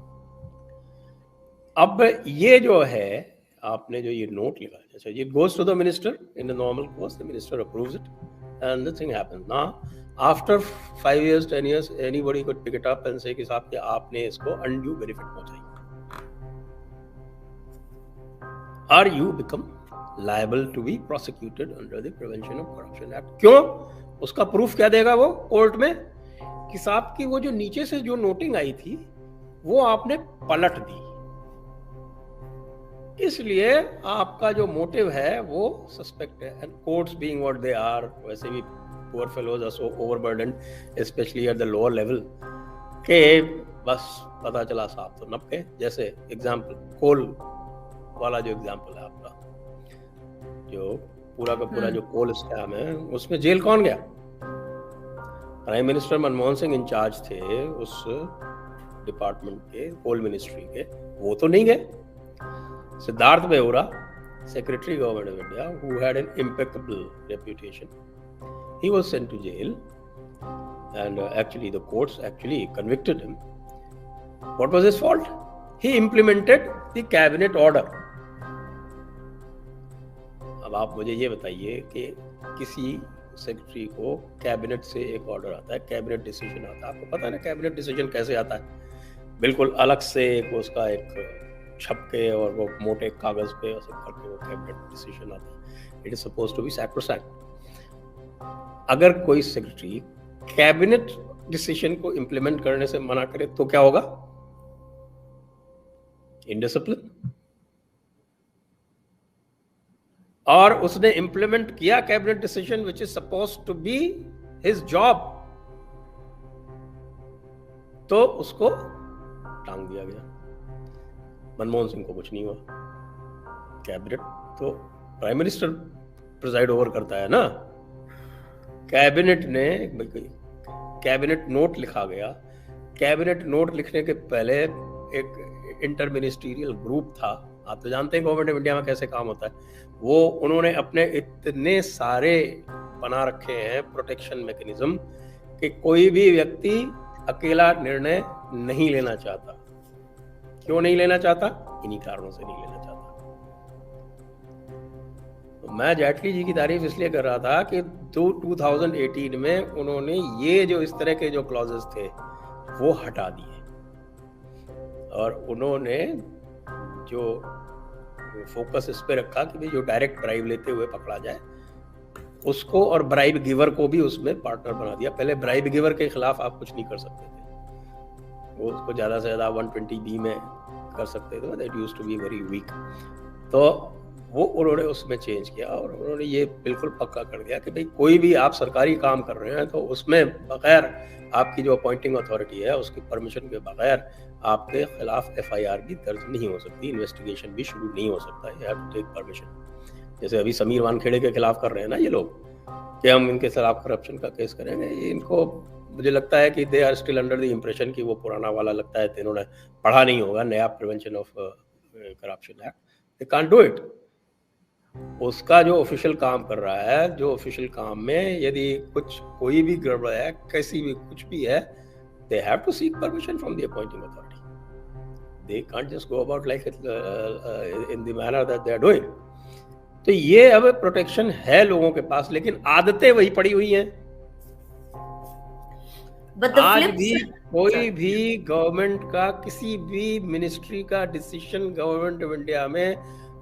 अब ये जो है आपने जो ये नोट लिखा, अच्छा ये goes to the minister in the normal course, the minister approves it and the thing happens. Now after 5 years 10 years anybody could pick it up and say कि साहब कि आपने इसको undue benefit पहुंचाई, or you become liable to be prosecuted under the Prevention of Corruption Act. क्यों? उसका प्रूफ क्या देगा वो कोर्ट में कि साहब की वो जो नीचे से जो नोटिंग आई थी वो आपने पलट दी, इसलिए आपका जो मोटिव है वो सस्पेक्ट है। And courts being what they are, वैसे भी poor fellows are so overburdened specially at the lower level के बस पता चला साहब तो नप गए। जैसे एग्जांपल कोल वाला जो एग्जांपल है आपका, जो पूरा का पूरा जो कोल स्कैम है उसमें जेल कौन गया? Prime minister Manmohan Singh in charge थे उस डिपार्टमेंट के, कोल मिनिस्ट्री के, वो तो नहीं गए। Siddharth Behura, Secretary Government of India, who had an impeccable reputation, he was sent to jail, and actually the courts actually convicted him. What was his fault? He implemented the cabinet order. अब आप मुझे ये बताइए कि किसी सेक्रेटरी को कैबिनेट से एक ऑर्डर आता है, कैबिनेट डिसीजन आता है, आपको पता है ना कैबिनेट डिसीजन कैसे आता है? बिल्कुल अलग से एक उसका एक छपके और वो मोटे कागज पे ऐसे करके वो कैबिनेट डिसीजन आता है। It is supposed to be sacrosanct. अगर कोई सेक्रेटरी कैबिनेट डिसीजन को इंप्लीमेंट करने से मना करे तो क्या होगा? इनडिसिप्लिन, और उसने इंप्लीमेंट किया cabinet decision which is supposed to be his job, तो उसको टांग दिया गया। मनमोहन सिंह को कुछ नहीं हुआ। कैबिनेट तो प्राइम मिनिस्टर प्रिजाइड ओवर करता है ना। कैबिनेट ने, कैबिनेट नोट लिखा गया। कैबिनेट नोट लिखने के पहले एक इंटर मिनिस्ट्रियल ग्रुप था, आप तो जानते हैं गवर्नमेंट ऑफ इंडिया में कैसे काम होता है। वो उन्होंने अपने इतने सारे बना रखे हैं प्रोटेक्शन मैकेनिज्म कि कोई भी व्यक्ति अकेला निर्णय नहीं लेना चाहता। क्यों नहीं लेना चाहता? इन्हीं कारणों से नहीं लेना चाहता। तो मैं जेटली जी की तारीफ इसलिए कर रहा था कि 2018 में उन्होंने ये जो इस तरह के जो क्लॉजेस थे वो हटा दिए, और उन्होंने जो फोकस इस पे रखा कि जो डायरेक्ट ब्राइब लेते हुए पकड़ा जाए उसको, और ब्राइब गिवर को भी उसमें पार्टनर बना दिया। पहले ब्राइब गिवर के खिलाफ आप कुछ नहीं कर सकते थे, वो उसको ज़्यादा से ज़्यादा 120B में कर सकते थे, that used to be very weak. तो वो उन्होंने उसमें चेंज किया, और उन्होंने ये बिल्कुल पक्का कर दिया कि भाई कोई भी आप सरकारी काम कर रहे हैं तो उसमें बगैर आपकी जो अपॉइंटिंग अथॉरिटी है उसकी परमिशन के बगैर आपके खिलाफ FIR भी दर्ज नहीं हो सकती, इन्वेस्टिगेशन भी शुरू नहीं हो सकता, you have to take permission. जैसे अभी समीर वानखेड़े के खिलाफ कर रहे हैं ना ये लोग कि हम इनके खिलाफ करप्शन का केस करेंगे, ये इनको मुझे लगता है कि they are still under the impression कि वो पुराना वाला लगता है, इन्होंने पढ़ा नहीं होगा नया prevention of corruption act, they can't do it. उसका जो ऑफिशियल काम कर रहा है, जो ऑफिशियल काम में यदि कुछ कोई भी गड़बड़ है, कैसी भी कुछ भी है, they have to seek permission from the appointing authority. They can't just go about like in the manner that they are doing. तो ये अब प्रोटेक्शन है लोगों के पास, लेकिन आदतें वही पड़ी हुई हैं। आज भी कोई भी गवर्नमेंट का, किसी भी मिनिस्ट्री का डिसीजन गवर्नमेंट ऑफ इंडिया में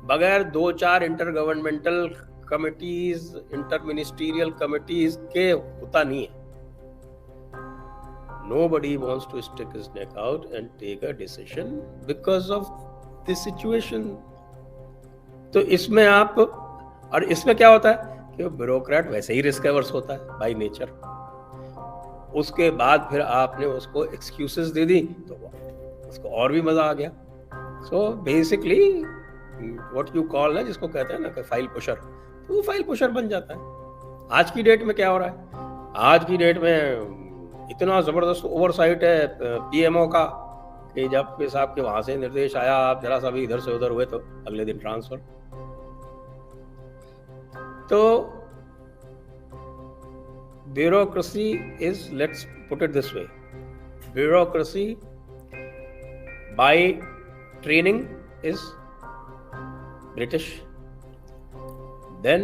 बगैर 2-4 inter governmental committees, inter ministerial committees के होता नहीं है। Nobody wants to stick his neck out and take a decision because of this situation. तो इसमें आप, और इसमें क्या होता है कि ब्यूरोक्रेट वैसे ही रिस्क एवर्स होता है बाय नेचर। उसके बाद फिर आपने उसको एक्सक्यूजेस दे दी तो उसको और भी मजा आ गया। So basically what you call है, जिसको कहते हैं ना कि फाइल पुशर, तो वो फाइल पुशर बन जाता है। आज की डेट में क्या हो रहा है, आज की डेट में इतना जबरदस्त ओवरसाइट है PMO का कि जब साहब के वहां से निर्देश आया, आप जरा सा भी इधर से उधर हुए तो अगले दिन ट्रांसफर। तो bureaucracy is, let's put it this way, bureaucracy by training is British, then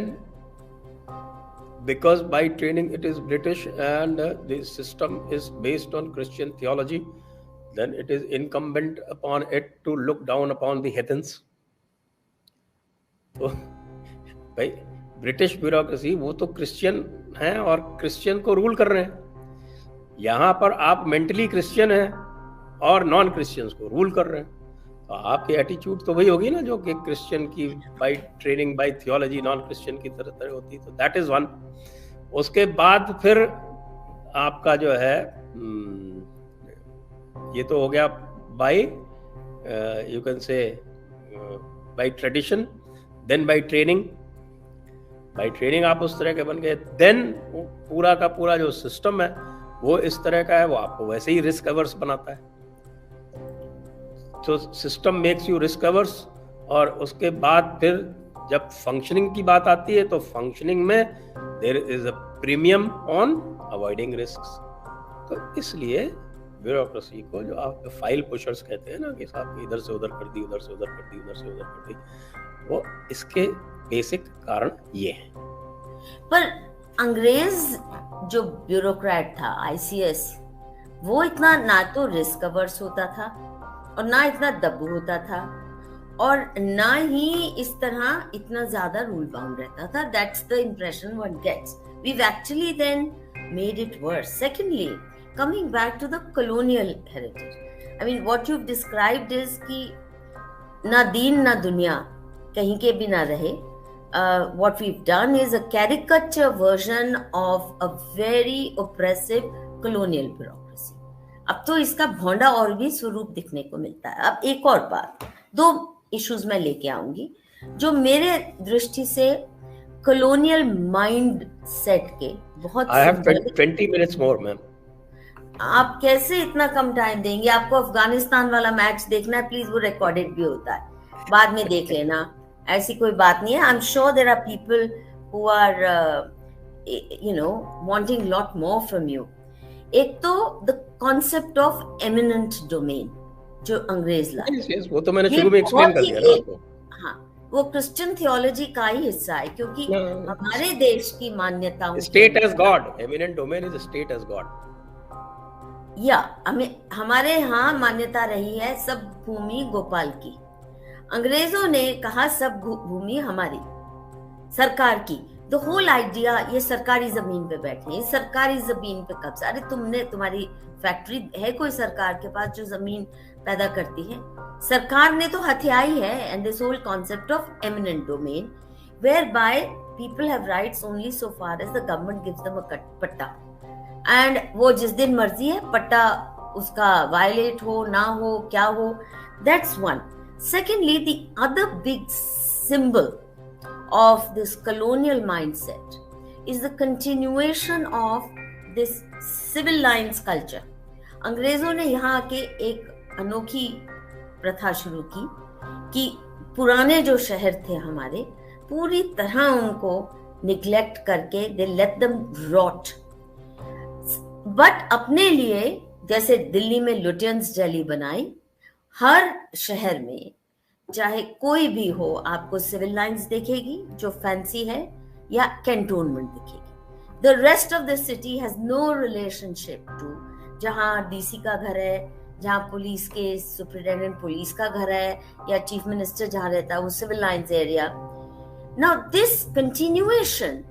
because by training it is British and the system is based on Christian theology, then it is incumbent upon it to look down upon the heathens. तो भाई ब्रिटिश ब्यूरोक्रेसी वो तो क्रिश्चियन हैं और क्रिश्चियन को रूल कर रहे हैं। यहाँ पर आप मेंटली क्रिश्चियन हैं और नॉन क्रिश्चियंस को रूल कर रहे हैं। तो आपकी एटीट्यूड तो वही होगी ना जो कि क्रिश्चियन की bye training bye theology non Christian की तरह होती। तो दैट इज वन। उसके बाद फिर आपका जो है ये तो हो गया by, you can say by tradition, then by training. By training आप उस तरह के बन गए, देन पूरा का पूरा जो सिस्टम है वो इस तरह का है, वो आपको वैसे ही रिस्क अवर्स बनाता है। तो system makes you risk averse, और उसके बाद फिर जब फंक्शनिंग की बात आती है तो फंक्शनिंग में there is a premium on avoiding risks. तो इसलिए ब्यूरोक्रेसी को जो आप फाइल पुशर्स कहते हैं ना कि साहब इधर से उधर कर दी, उधर से उधर कर दी, उधर से उधर कर दी, वो इसके बेसिक कारण ये है। पर अंग्रेज जो ब्यूरोक्रेट था ICS, वो इतना ना तो रिस्क अवर्स होता था और ना इतना दब्बू होता था और ना ही इस तरह इतना ज्यादा रूल बाउंड रहता था। That's the impression one gets. We've actually then made it worse. Secondly, coming back to the colonial heritage, I mean what you've described is कि ना दीन ना दुनिया कहीं के भी ना रहे. What we've done is a caricature version of a very oppressive colonial bureaucracy. अब तो इसका भौंडा और भी स्वरूप दिखने को मिलता है. अब एक और बात, 2 इश्यूज मैं लेके आऊंगी जो मेरे दृष्टि से colonial माइंड सेट के बहुत I have symbolic. 20 minutes more, ma'am. आप कैसे इतना कम टाइम देंगे? आपको अफगानिस्तान वाला मैच देखना है, प्लीज, वो रिकॉर्डेड भी होता है, बाद में देख लेना, ऐसी कोई बात नहीं है. I am sure there are people who are wanting lot more from you. एक तो the concept of eminent domain जो अंग्रेज लाए. Yes, वो तो मैंने शुरू में एक्सप्लेन कर दिया ना आपको. हाँ, वो क्रिश्चियन थियोलॉजी का ही हिस्सा है, क्योंकि हमारे देश की मान्यताओं, state as God, eminent domain is state as God. या हमारे यहाँ मान्यता रही है सब भूमि गोपाल की. अंग्रेजों ने कहा सब भूमि हमारी, सरकार की. द होल आइडिया, ये सरकारी जमीन पे बैठे हैं, सरकारी जमीन पे कब्जा. अरे तुम्हारी फैक्ट्री है कोई सरकार के पास जो जमीन पैदा करती है? सरकार ने तो हथियाई है. And this whole concept of eminent domain whereby people have rights only so far as the government gives them a patta. And वो जिस दिन मर्जी है पट्टा उसका वायलेट हो ना हो, क्या हो, that's one. Secondly, the other big symbol of this colonial mindset is the continuation of this civil lines culture. अंग्रेजों ने यहाँ आके एक अनोखी प्रथा शुरू की कि पुराने जो शहर थे हमारे, पूरी तरह उनको निग्लेक्ट करके they let them rot. But अपने लिए, जैसे दिल्ली में लुटियंस जेली बनाई, हर शहर में चाहे कोई भी हो आपको सिविल लाइंस दिखेगी जो फैंसी है, या कैंटोनमेंट दिखेगी. The rest of the city has no relationship to जहां डीसी का घर है, जहां पुलिस के सुपरिटेंडेंट पुलिस का घर है, या चीफ मिनिस्टर जहां रहता है वो civil lines area. Now this continuation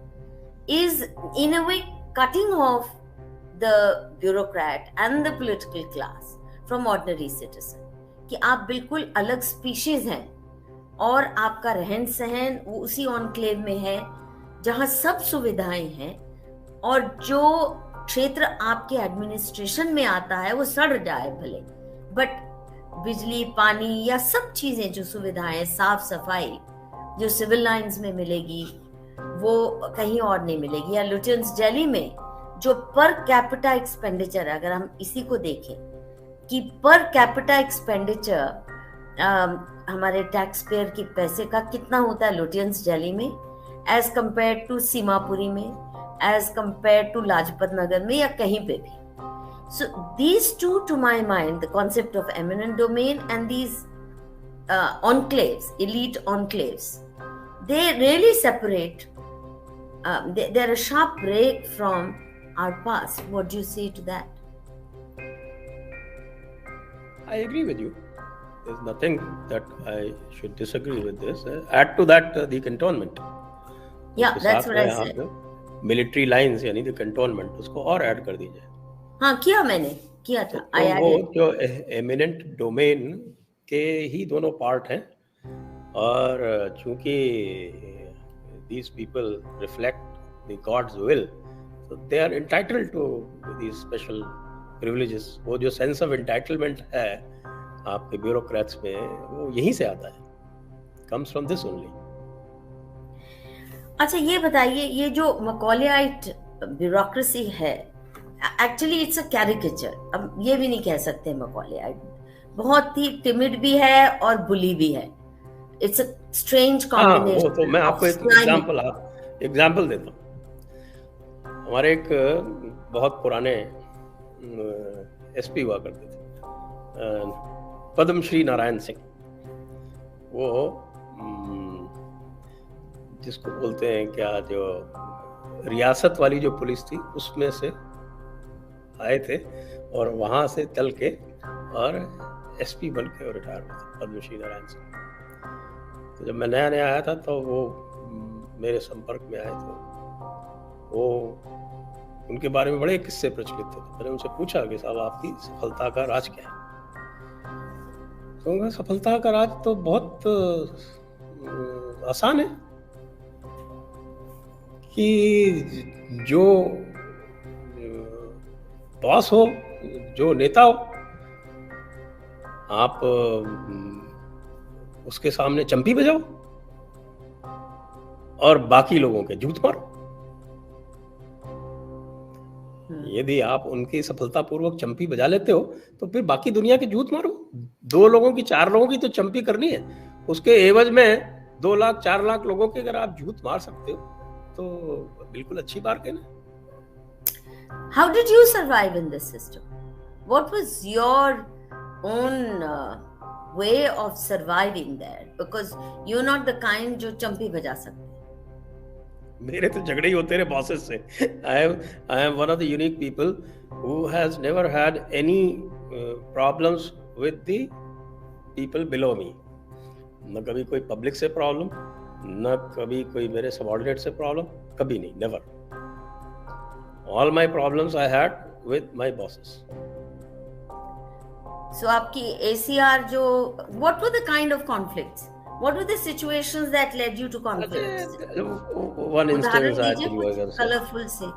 is in a way cutting off the bureaucrat and the political class from ordinary citizen, कि आप बिल्कुल अलग स्पीशीज हैं और आपका रहन सहन वो उसी ऑनक्लेव में है जहां सब सुविधाएं हैं, और जो क्षेत्र आपके एडमिनिस्ट्रेशन में आता है वो सड़ जाए भले, बट बिजली, पानी या सब चीजें जो सुविधाएं, साफ सफाई जो सिविल लाइंस में मिलेगी वो कहीं और नहीं मिलेगी. या लुटियंस जेली में जो पर कैपिटा एक्सपेंडिचर, अगर हम इसी को देखें कि पर कैपिटा एक्सपेंडिचर हमारे टैक्स पेयर की पैसे का कितना होता है लुटियंस जेली में, एज कंपेयर टू सीमापुरी में, as compared to Lajpat Nagar में, या कहीं पे भी. So these two, to my mind, the concept of eminent domain and these enclaves, elite enclaves, they really separate. They're a sharp break from our past. What do you say to that? I agree with you. There's nothing that I should disagree with this. Add to that the cantonment. Yeah, that's what I said. Military lines यानी the cantonment, उसको और ऐड कर दीजिए. हाँ, मैंने किया था. तो वो जो eminent domain के ही दोनों पार्ट हैं, और चूंकि these people reflect the God's will, so they are entitled to these special privileges. वो जो सेंस ऑफ एंटाइटलमेंट है आपके ब्यूरोक्रेट्स में, वो यहीं से आता है, comes from this only. अच्छा, ये बताइए, ये जो मकॉलेआइट ब्यूरोक्रेसी है, एक्चुअली इट्स अ कैरिकेचर. अब ये भी नहीं कह सकते मकॉलेआइट बहुत ही टिमिड भी है और बुली भी है. It's a strange combination. तो मैं आपको एक एग्जांपल देता हूँ. हमारे एक बहुत पुराने एसपी हुआ करते थे, पद्मश्री नारायण सिंह. वो जिसको बोलते हैं क्या, जो रियासत वाली जो पुलिस थी उसमें से आए थे, और वहां से चल के और एसपी बन के रिटायर हुए थे, पद्मश्री नारायण सिंह. तो जब मैं नया आया था तो वो मेरे संपर्क में आए, तो वो उनके बारे में बड़े किस्से प्रचलित थे. मैंने उनसे पूछा कि साहब आपकी सफलता का राज क्या है? कहूँगा सफलता का राज तो बहुत आसान है कि जो बॉस हो, जो नेता हो, आप उसके सामने चंपी बजाओ और बाकी लोगों के जूत मारो। यदि आप उनकी सफलतापूर्वक चंपी बजा लेते हो तो फिर बाकी दुनिया के जूत मारो। 2 लोगों की, 4 लोगों की तो चंपी करनी है, उसके एवज में 2 लाख 4 लाख लोगों के अगर आप जूत मार सकते हो तो बिल्कुल अच्छी बात है ना। How did you survive in this system? What was your own way of surviving there? Because you're not the kind जो चंपी बजा सकते। मेरे तो झगड़े ही होते रहे बॉसेस से। I am one of the unique people who has never had any problems with the people below me. न कभी कोई पब्लिक से प्रॉब्लम, न कभी कोई मेरे सबऑर्डिनेट से प्रॉब्लम, कभी नहीं, never. All my problems I had with my bosses. So आपकी ACR जो, what were the kind of conflicts? What were the situations that led you to conflicts? One instance I tell you, colorful से.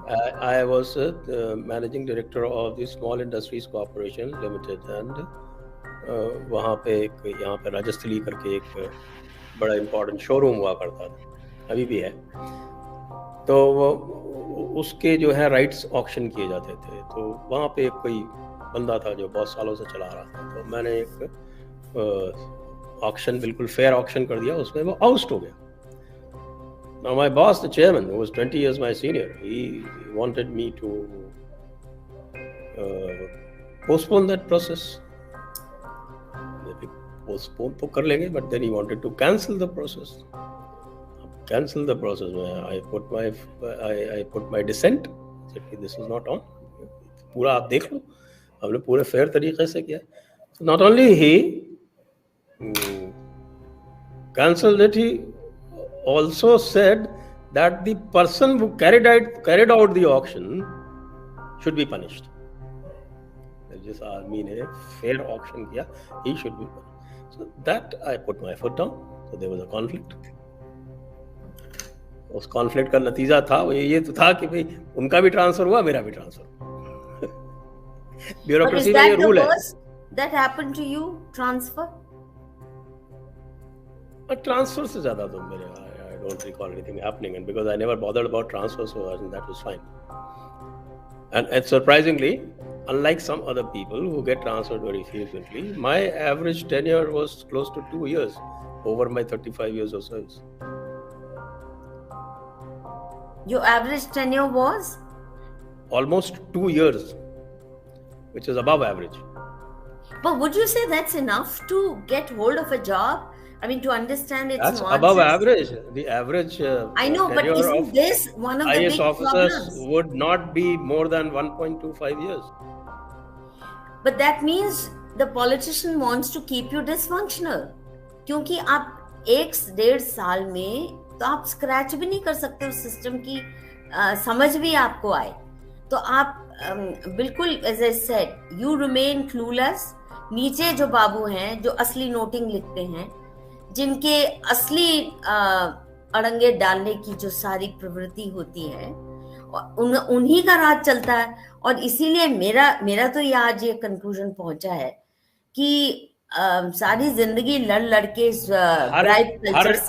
I was managing director of the Small Industries Corporation Limited and वहाँ पे एक, यहाँ पे राजस्थली करके एक बड़ा इम्पोर्टेंट शोरूम हुआ करता था, अभी भी है। तो वो उसके जो है राइट्स ऑक्शन किए जाते थे। तो वहाँ पे एक कोई बंदा था जो बहुत सालों से चला रहा था, तो मैंने एक ऑक्शन, बिल्कुल फेयर ऑक्शन कर दिया, उसमें वो आउस्ट हो गया। Now my boss, the chairman, who was 20 years my senior, he wanted me to postpone that process. Postpone तो कर लेंगे, but then he wanted to cancel the process. Cancel the process. I put my dissent. Said this is not on. पूरा आप देख लो, हमने पूरे फेयर तरीके से किया। So not only he cancelled it, he also said that the person who carried out the auction should be punished. जिस आदमी ने फेयर ऑक्शन किया, he should be punished. So that I put my foot down. So there was a conflict. उस कॉन्फ्लिक्ट का नतीजा था वो ये तो था कि भाई उनका भी ट्रांसफर हुआ, मेरा भी ट्रांसफर हुआ। ब्यूरोक्रेसी में ये रूल है। That happened to you, transfer? Transfer से ज्यादा तो मेरे I don't recall anything happening, and because I never bothered about transfer, so I think that was fine. And surprisingly, unlike some other people who get transferred very frequently, my average tenure was close to 2 years over my 35 years of service. Your average tenure was? Almost 2 years, which is above average. But would you say that's enough to get hold of a job? I mean, to understand its That's nuances? above average. The average I know, but isn't this one of the IAS big officers problems? would not be more than 1.25 years. But that means the politician wants to keep you dysfunctional. क्योंकि आप 1-1.5 साल में तो आप स्क्रैच भी नहीं कर सकते उस सिस्टम की समझ भी आपको आए, तो आप बिल्कुल as I said, you remain clueless. नीचे जो बाबू हैं जो असली नोटिंग लिखते हैं, जिनके असली अड़ंगे डालने की जो सारी प्रवृत्ति होती है, उन्हीं का राज चलता है। और इसीलिए मेरा तो ये आज ये कंक्लूजन पहुंचा है कि सारी जिंदगी लड़ के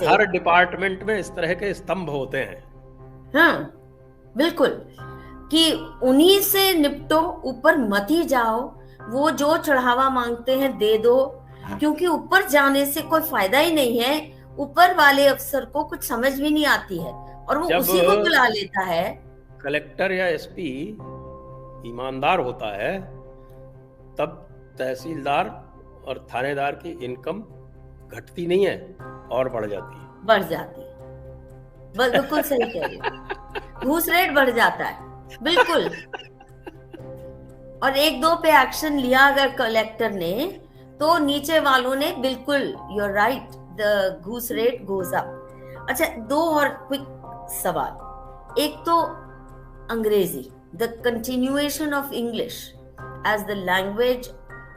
हर डिपार्टमेंट में इस तरह के स्तंभ होते हैं। हाँ बिल्कुल, कि उन्हीं से निपटो, ऊपर मत ही जाओ। वो जो चढ़ावा मांगते हैं दे दो, क्योंकि ऊपर जाने से कोई फायदा ही नहीं है। ऊपर वाले अफसर को कुछ समझ भी नहीं आती है और वो उसी को बुला लेता है। कलेक्टर या एसपी ईमानदार होता है तब तहसीलदार और थानेदार की इनकम घटती नहीं है और बढ़ जाती है। बिल्कुल सही कह रही हो। घूस रेट बढ़ जाता है, बिल्कुल। और 1-2 पे एक्शन लिया अगर कलेक्टर ने, तो नीचे वालों ने बिल्कुल, you are right, the ghoos rate goes up. अच्छा, 2 और क्विक सवाल। एक तो अंग्रेजी, the continuation of English as the language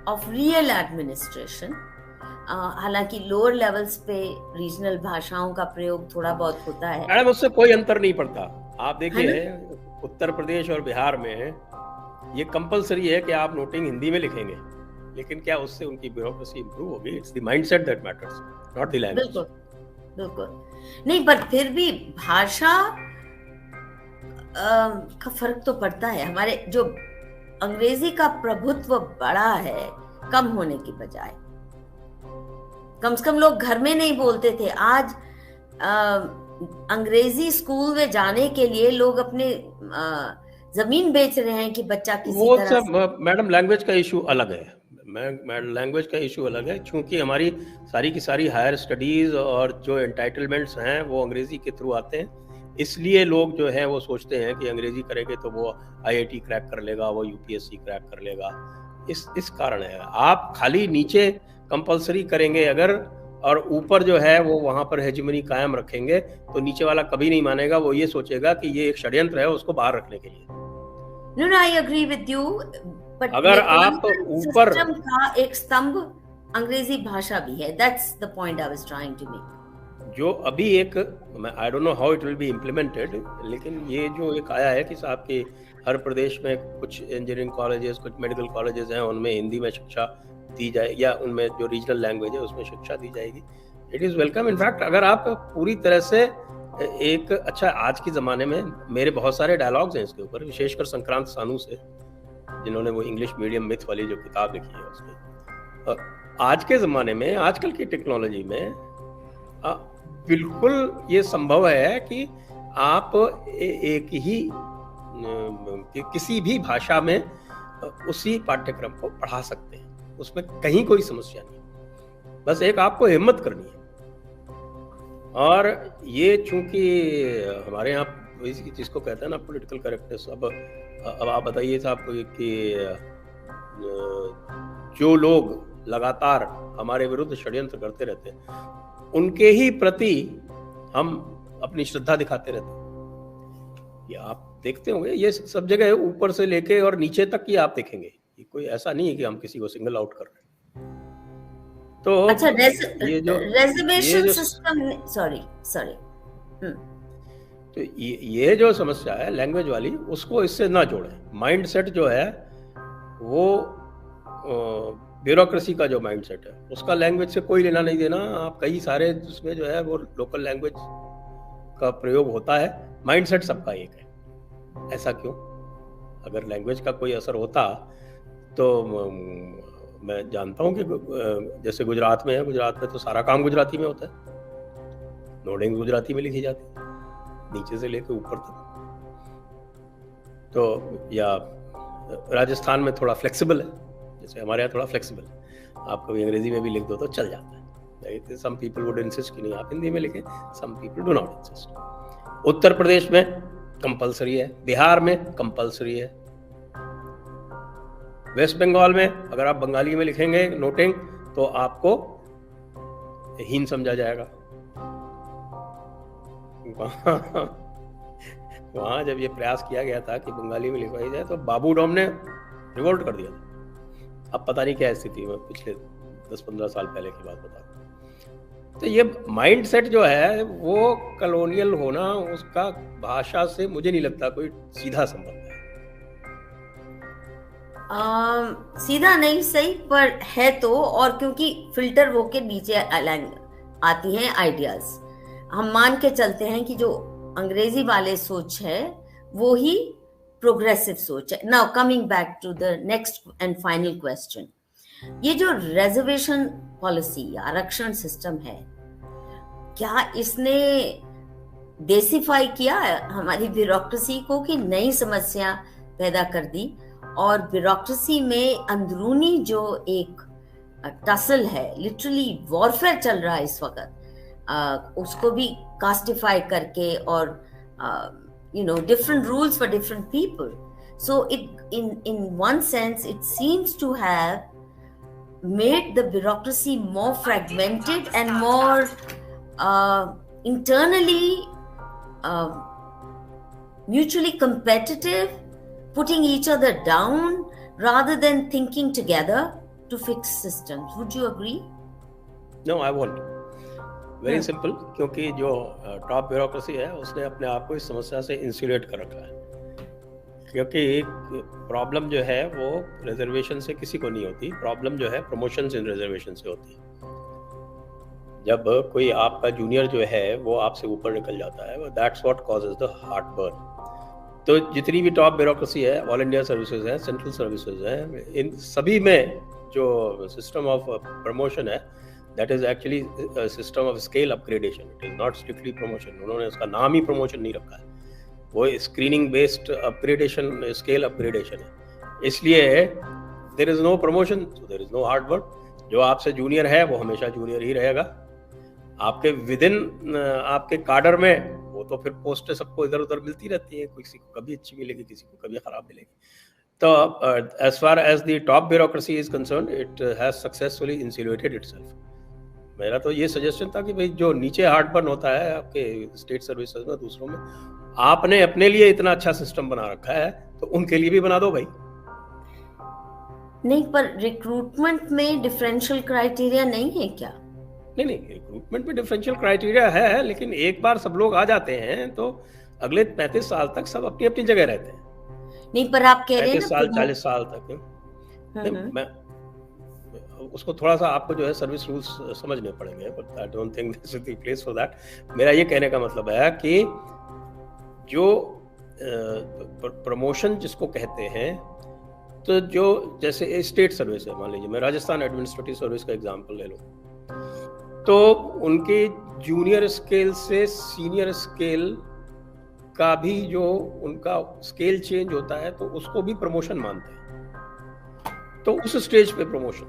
of real administration, हालांकि लोअर लेवल्स पे रीजनल भाषाओं का प्रयोग थोड़ा बहुत होता है। मैडम उससे कोई अंतर नहीं पड़ता। आप है देखिए ना? उत्तर प्रदेश और बिहार में ये कंपलसरी है कि आप नोटिंग हिंदी में लिखेंगे, लेकिन क्या उससे उनकी ब्यूरोक्रेसी इंप्रूव होगी? It's the mindset that matters, not the language. बिल्कुल बिल्कुल नहीं, पर फिर भी भाषा का फर्क तो पड़ता है। हमारे जो अंग्रेजी का प्रभुत्व बड़ा है कम होने की बजाय, कम से कम लोग घर में नहीं बोलते थे। आज अंग्रेजी स्कूल में जाने के लिए लोग अपने जमीन बेच रहे हैं कि बच्चा किसी वो तरह सब मैडम लैंग्वेज का इशू अलग है। लैंग्वेज का इशू अलग है, क्योंकि हमारी सारी की सारी हायर स्टडीज और जो एंटाइटलमेंट्स हैं वो अंग्रेजी के थ्रू आते हैं। इसलिए लोग जो हैं वो सोचते हैं कि अंग्रेजी करेंगे तो वो आईआईटी क्रैक कर लेगा, वो यूपीएससी क्रैक कर लेगा। इस कारण है। आप खाली नीचे कंपलसरी करेंगे अगर, और ऊपर जो है वो वहां पर हेजिमनी कायम रखेंगे, तो नीचे वाला कभी नहीं मानेगा। वो ये सोचेगा कि ये एक षड्यंत्र है उसको बाहर रखने के लिए। No, I agree with you, but अगर आप ऊपर सिस्टम का एक स्तंभ अंग्रेजी भाषा भी है। That's the point I was trying to make. जो अभी एक, I don't know how it will be implemented, लेकिन ये जो एक आया है कि साहब के हर प्रदेश में कुछ इंजीनियरिंग कॉलेजेस, कुछ मेडिकल कॉलेजेस हैं, उनमें हिंदी में शिक्षा दी जाए, या उनमें जो रीजनल लैंग्वेज है उसमें शिक्षा दी जाएगी। It is welcome. इनफैक्ट अगर आप पूरी तरह से एक अच्छा, आज के ज़माने में मेरे बहुत सारे डायलॉग्स हैं इसके ऊपर, विशेषकर संक्रांत सानू से, जिन्होंने वो इंग्लिश मीडियम मिथ वाली जो किताब लिखी है उसमें। आज के ज़माने में, आजकल की टेक्नोलॉजी में बिल्कुल ये संभव है कि आप एक ही किसी भी भाषा में उसी पाठ्यक्रम को पढ़ा सकते हैं, उसमें कहीं कोई समस्या नहीं। बस एक आपको हिम्मत करनी है। और ये चूंकि हमारे यहाँ जिसको कहते हैं ना पॉलिटिकल करेक्टनेस, अब आप बताइए साहब कि जो लोग लगातार हमारे विरुद्ध षड्यंत्र करते रहते हैं, उनके ही प्रति हम अपनी श्रद्धा दिखाते रहते हैं। ये आप देखते होंगे, ये सब जगह ऊपर से लेके और नीचे तक ही आप देखेंगे। ये कोई ऐसा नहीं है कि हम किसी को सिंगल आउट कर रहे हैं। तो अच्छा, ये जो रिजर्वेशन सिस्टम, सॉरी तो ये जो समस्या है लैंग्वेज वाली, उसको इससे ना जोड़ें। माइंडसेट जो है वो ब्यूरोक्रेसी का जो माइंडसेट है उसका लैंग्वेज से कोई लेना नहीं देना। आप कई सारे उसमें जो है वो लोकल लैंग्वेज का प्रयोग होता है, माइंडसेट सबका एक है। ऐसा क्यों? अगर लैंग्वेज का कोई असर होता तो मैं जानता हूँ कि जैसे गुजरात में है, गुजरात में तो सारा काम गुजराती में होता है, नोटिंग गुजराती में लिखी जाती है नीचे से लेकर ऊपर तक। तो या राजस्थान में थोड़ा फ्लेक्सिबल है, जैसे हमारे यहाँ थोड़ा फ्लेक्सिबल है, आप कभी अंग्रेजी में भी लिख दो तो चल जाता है। सम पीपल वुड इंसिस्ट कि नहीं आप हिंदी में लिखें, some people do not insist. Uttar Pradesh में कंपलसरी है, बिहार में कंपलसरी है, वेस्ट बंगाल में अगर आप बंगाली में लिखेंगे नोटिंग तो आपको हीन समझा जाएगा। वहां जब ये प्रयास किया गया था कि बंगाली में लिखवाई जाए तो बाबू डोम ने रिवोल्ट कर दिया था। अब पता नहीं क्या स्थिति में, पिछले 10-15 साल पहले की बात बता। तो ये माइंडसेट जो है वो कॉलोनियल होना, उसका भाषा से मुझे नहीं लगता कोई सीधा संबंध है। सीधा नहीं सही, पर है तो, और क्योंकि फिल्टर होके नीचे आती हैं आइडियाज। हम मान के चलते हैं कि जो अंग्रेजी वाले सोच है वो ही प्रोग्रेसिव सोच है। Now coming back to the next and final question, ये जो रिजर्वेशन पॉलिसी, आरक्षण सिस्टम है, क्या इसने देसीफाई किया हमारी ब्यूरोक्रेसी को कि नई समस्या पैदा कर दी? और ब्यूरोक्रेसी में अंदरूनी जो एक टसल है, लिटरली वॉरफेयर चल रहा है इस वक्त, उसको भी कास्टिफाई करके, और different rules for different people. So in one sense it seems to have made the bureaucracy more fragmented and more internally mutually competitive, putting each other down rather than thinking together to fix systems. Would you agree? No I won't, very simple, क्योंकि जो टॉप ब्यूरोक्रेसी है उसने अपने आप को इस समस्या से इंसुलेट कर रखा है। क्योंकि प्रॉब्लम जो है वो रिजर्वेशन से किसी को नहीं होती, प्रॉब्लम जो है प्रमोशन इन रिजर्वेशन से होती है। जब कोई आपका जूनियर जो है वो आपसे ऊपर निकल जाता है, that's what causes the heartburn. तो जितनी भी टॉप ब्यूरोक्रेसी है, ऑल इंडिया सर्विसेज है, सेंट्रल सर्विसेज है, इन सभी में जो सिस्टम ऑफ प्रमोशन है, that is actually system of scale upgradation, it is not strictly promotion. उन्होंने उसका नाम ही प्रमोशन नहीं रखा है, वो screening based upgradation, scale upgradation है। इसलिए there is no promotion, so there is no hard work. जो आपसे जूनियर है वो हमेशा जूनियर ही रहेगा। आपके विदिन आपके काडर में वो तो फिर पोस्टें सबको इधर उधर मिलती रहती है, किसी को कभी अच्छी मिलेगी, किसी को कभी खराब मिलेगी। तो as far as the top bureaucracy is concern, it has successfully insulated itself. मेरा तो ये सजेशन था कि भाई जो नीचे हार्ट बर्न होता है आपके स्टेट सर्विसेज में, दूसरों में, आपने अपने लिए इतना अच्छा सिस्टम बना रखा है तो उनके लिए भी बना दो भाई। नहीं, पर रिक्रूटमेंट में डिफरेंशियल क्राइटेरिया नहीं है क्या? नहीं, रिक्रूटमेंट में डिफरेंशियल क्राइटेरिया है, लेकिन एक बार सब लोग आ जाते हैं तो अगले 35 साल तक सब अपनी अपनी जगह रहते हैं। नहीं, पर आप कह रहे हैं 35 साल 40 साल तक। मैं उसको थोड़ा सा आपको जो है सर्विस रूल्स समझने पड़ेंगे, but I don't think this is the place for that. मेरा ये कहने का मतलब है कि जो प्रमोशन जिसको कहते हैं, तो जो जैसे स्टेट सर्विस है, मान लीजिए मैं राजस्थान एडमिनिस्ट्रेटिव सर्विस का एग्जांपल ले लूं, तो उनके जूनियर स्केल से सीनियर स्केल का भी जो उनका स्केल चेंज होता है तो उसको भी प्रमोशन मानते हैं। तो उस स्टेज पे प्रमोशन,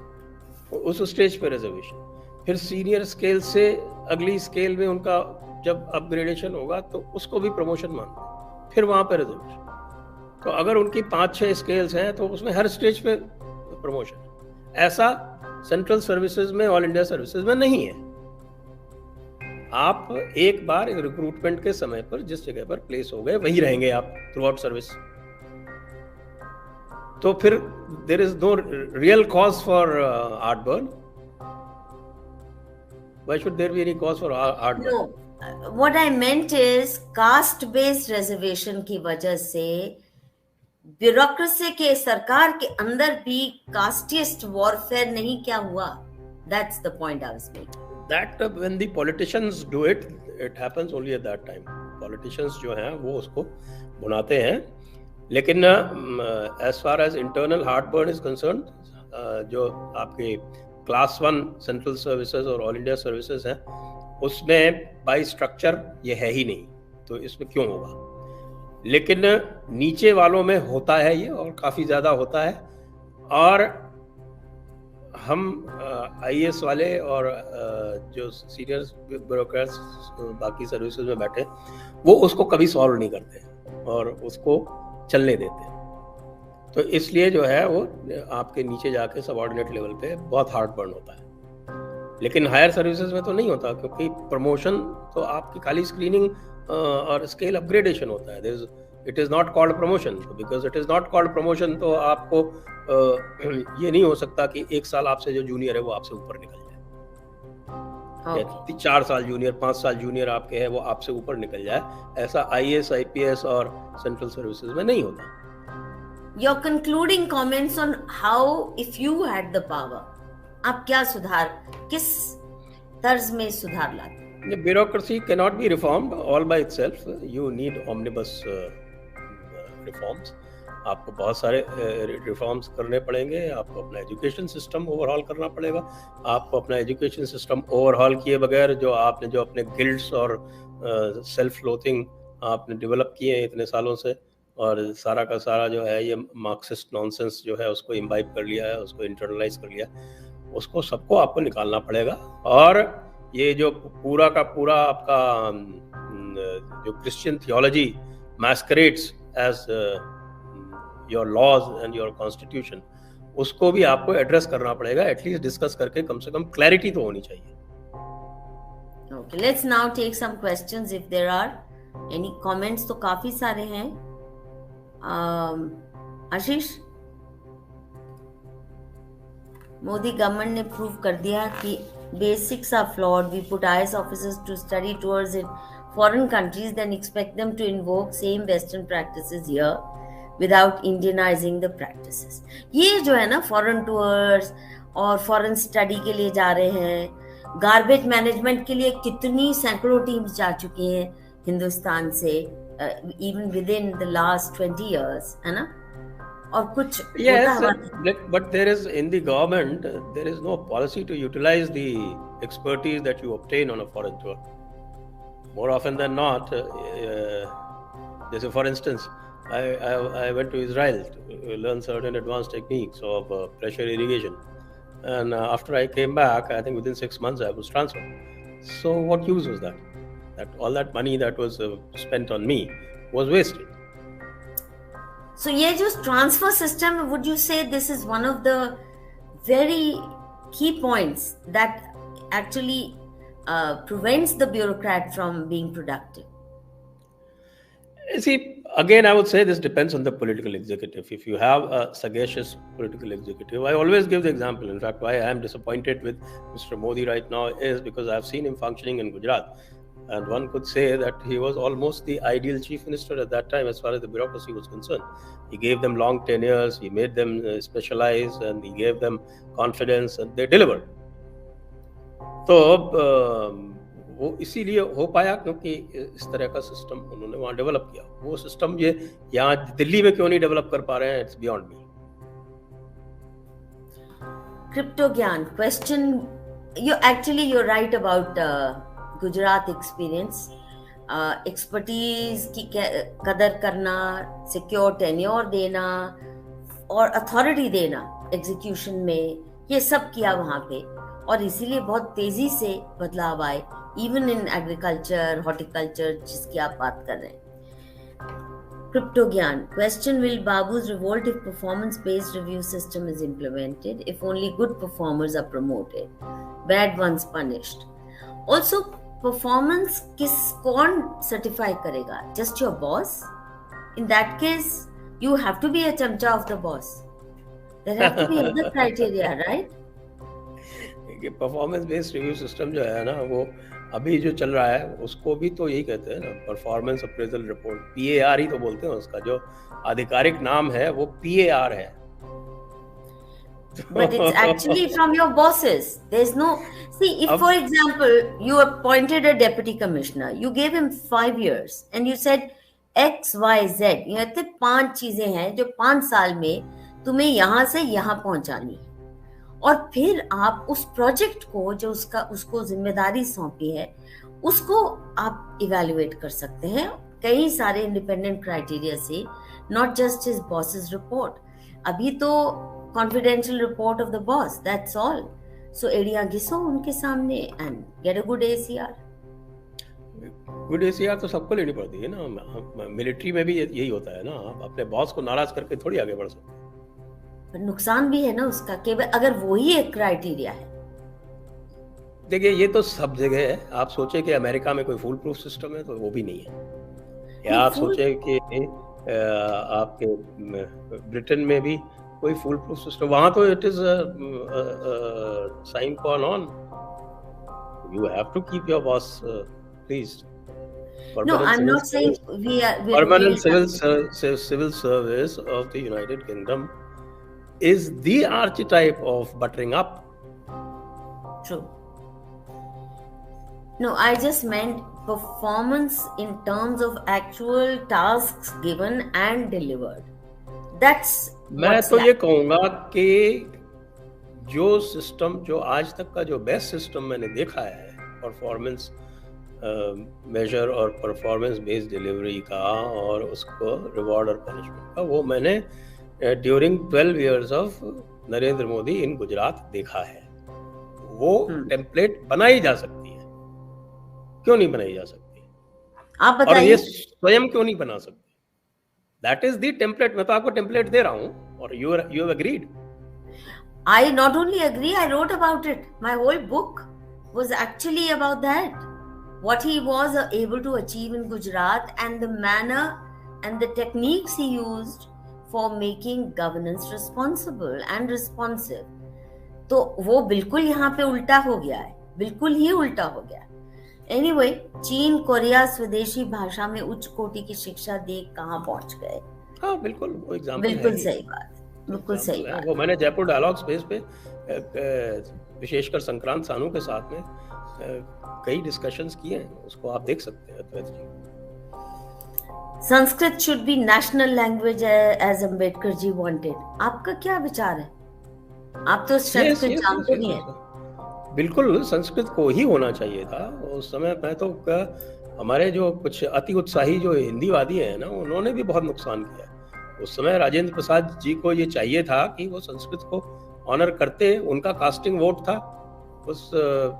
उस स्टेज पे रिजर्वेशन, फिर सीनियर स्केल से अगली स्केल में उनका जब अपग्रेडेशन होगा तो उसको भी प्रमोशन मानते हैं, फिर वहां पे रिजर्वेशन। तो अगर उनकी 5-6 स्केल्स हैं तो उसमें हर स्टेज पे प्रमोशन। ऐसा सेंट्रल सर्विसेज में, ऑल इंडिया सर्विसेज में नहीं है। आप एक बार रिक्रूटमेंट के समय पर जिस जगह पर प्लेस हो गए वहीं रहेंगे आप थ्रू आउट सर्विस। तो फिर there is no real cause for heartburn. Why should there be any cause for heartburn? No, what I meant is caste based reservation की वजह से ब्यूरोक्रेसी के, सरकार के अंदर भी कास्टिस्ट वॉरफेयर नहीं क्या हुआ? That's the point I was making. That when the politicians do it, it happens only at that time. Politicians जो हैं वो उसको बुनाते हैं, लेकिन as far as internal heartburn is concerned, जो आपके क्लास 1 सेंट्रल सर्विसेज और ऑल इंडिया सर्विसेज हैं उसमें बाय स्ट्रक्चर ये है ही नहीं, तो इसमें क्यों होगा? लेकिन नीचे वालों में होता है ये, और काफ़ी ज़्यादा होता है। और हम आईएएस वाले और जो सीनियर ब्यूरोक्रेट्स बाकी सर्विसेज में बैठे, वो उसको कभी सॉल्व नहीं करते और उसको चलने देते। तो इसलिए जो है वो आपके नीचे जाके सबऑर्डिनेट लेवल पे बहुत हार्ड बर्न होता है। लेकिन हायर सर्विसेज में तो नहीं होता, क्योंकि प्रमोशन तो आपकी खाली स्क्रीनिंग और स्केल अपग्रेडेशन होता है। It is not called promotion, because it is not called promotion तो आपको ये नहीं हो सकता कि 1 साल आपसे जो जूनियर है वो आपसे ऊपर निकल जाए, 4 साल जूनियर, 5 साल जूनियर आपके हैं वो आपसे ऊपर निकल जाए। ऐसा आईएएस, आईपीएस और सेंट्रल सर्विसेज में नहीं होता। Your concluding comments on how, if you had the power, आप क्या सुधार, किस तर्ज में सुधार लाते? The bureaucracy cannot be reformed all by itself. You need omnibus reforms. आपको बहुत सारे रिफॉर्म्स करने पड़ेंगे। आपको अपना एजुकेशन सिस्टम ओवरहॉल करना पड़ेगा। आपको अपना एजुकेशन सिस्टम ओवरहॉल किए बगैर जो आपने जो अपने गिल्ड्स और सेल्फ लोथिंग आपने डेवलप किए हैं इतने सालों से, और सारा का सारा जो है ये मार्क्सिस्ट नॉनसेंस जो है उसको इम्बाइब कर लिया है, उसको इंटरनलाइज कर लिया, उसको सबको आपको निकालना पड़ेगा। और ये जो पूरा का पूरा आपका जो Christian theology masquerades as your laws and your constitution, उसको भी आपको एड्रेस करना पड़ेगा। एटलीस्ट डिस्कस करके कम से कम क्लैरिटी तो होनी चाहिए। Okay, let's now take some questions if there are any comments। तो काफी सारे हैं। आशीष, मोदी गवर्नमेंट ने प्रूव कर दिया कि basics are flawed. We put IS officers to study tours in foreign countries, then expect them to invoke same Western practices here without Indianizing the practices. ये जो है ना foreign tours और foreign study के लिए जा रहे हैं, गार्बेज मैनेजमेंट के लिए कितनी सैकड़ों टीम्स जा चुकी हैं हिंदुस्तान से, even with in the last 20 years, है ना? और कुछ Yes, but there is in the government there is no policy to utilize the expertise that you obtain on a foreign tour. More often than not, for instance, I went to Israel to learn certain advanced techniques of pressure irrigation, and after I came back, I think within 6 months I was transferred. So what use was that? That all that money that was spent on me was wasted. So ये जो transfer system, would you say this is one of the very key points that actually prevents the bureaucrat from being productive? See, again, I would say this depends on the political executive. If you have a sagacious political executive, I always give the example. In fact, why I am disappointed with Mr. Modi right now is because I've seen him functioning in Gujarat. And one could say that he was almost the ideal chief minister at that time as far as the bureaucracy was concerned. He gave them long tenures, he made them specialize, and he gave them confidence, and they delivered. तो वो इसीलिए हो पाया क्योंकि इस तरह का सिस्टम उन्होंने वहाँ डेवलप किया. वो सिस्टम ये यहाँ दिल्ली में क्यों नहीं डेवलप कर पा रहे हैं, it's beyond me. Crypto Gyan, question, you're right about Gujarat experience. Expertise की कदर करना, सिक्योर टेन्योर देना और अथॉरिटी देना एग्जीक्यूशन में, ये सब किया वहाँ पे, और इसीलिए बहुत तेजी से बदलाव आए इवन इन एग्रीकल्चर, हॉर्टिकल्चर, जिसकी आप बात कर रहे हैं. Crypto Gyan, question, will Babu's revolt if performance-based review system is implemented, if only good performers are promoted, bad ones punished? Also, performance कौन certify करेगा? Just your boss? In that case, you have to be a chamcha of the boss. There have to be other criteria, right? Performance based review system जो है ना, वो अभी जो चल रहा है उसको भी तो यही कहते हैं ना, परफॉर्मेंस अप्रेजल रिपोर्ट, PAR ही तो बोलते हैं उसका. जो आधिकारिक नाम है वो PAR है. But it's actually from your bosses. There's no, see, if for example you appointed a deputy commissioner, you gave him 5 years and you said X, Y, Z, ये 5 चीजें हैं जो 5 साल में तुम्हें यहाँ से यहाँ पहुंचानी है, और फिर आप उस प्रोजेक्ट को जो उसको जिम्मेदारी सौंपी है उसको आप इवैल्यूएट कर सकते हैं कई सारे इंडिपेंडेंट क्राइटेरिया से, नॉट जस्ट हिज बॉस's रिपोर्ट. अभी तो confidential report of the boss, that's all. So एड़ियां घिसो उनके सामने and get a good ACR. Good ACR तो सबको लेनी पड़ती है ना. मिलिट्री में भी यही होता है ना, आप अपने बॉस को नाराज करके थोड़ी आगे बढ़ सकते. पर नुकसान भी है ना उसका, केवल अगर वही एक क्राइटेरिया है. देखिए, ये तो सब जगह है. आप सोचे कि अमेरिका में कोई फुल प्रूफ सिस्टम है, तो वो भी नहीं है. या आप सोचे कि आपके ब्रिटेन में भी कोई फुल प्रूफ सिस्टम, वहां तो it is sine qua non, you have to keep your boss pleased. No, I'm not saying we are permanent civil service of the United Kingdom is the archetype of buttering up. True. No, I just meant performance in terms of actual tasks given and delivered. That's मैं तो ये कहूँगा कि जो सिस्टम, जो आज तक का जो बेस्ट सिस्टम मैंने देखा है परफॉर्मेंस मेजर और परफॉर्मेंस बेस्ड डिलीवरी का और उसको रिवॉर्ड और पनिशमेंट का, वो मैंने during 12 years of Narendra Modi in Gujarat देखा है. वो टेम्पलेट बनाई जा सकती है, क्यों नहीं बनाई जा सकती? आप बताइए. और ये स्वयं क्यों नहीं बना सकते? That is the template. मैं तो आपको टेम्पलेट दे रहा हूँ और you have agreed. I not only agree, I wrote about it. My whole book was actually about that. What he was able to achieve in Gujarat and the manner and the techniques he used for making governance responsible and responsive. तो वो बिल्कुल यहाँ पे उल्टा हो गया है. बिल्कुल ही उल्टा हो गया। एनीवे, चीन कोरिया स्वदेशी भाषा में उच्च कोटि की शिक्षा दे कहाँ पहुंच गए। हाँ बिल्कुल, वो एग्जाम्पल है बिल्कुल ही, सही बात, बिल्कुल सही एग्जाम्पल है। बात। वो मैंने जयपुर डायलॉग स्पेस पे विशेषकर संक्रांत सानू के साथ में कई डिस्कशंस किए हैं, उसको आप देख सकते हैं Advait ji. Sanskrit should be national language as Ambedkar ji wanted. आपका क्या विचार है? आप तो संस्कृत जानते भी हैं। बिल्कुल संस्कृत को ही होना चाहिए था उस समय पे। तो हमारे जो कुछ अति उत्साही जो हिंदीवादी हैं ना, उन्होंने भी बहुत नुकसान किया उस समय। राजेंद्र प्रसाद जी को ये चाहिए था कि वो संस्कृत को ऑनर करते, उनका कास्टिंग वोट था उस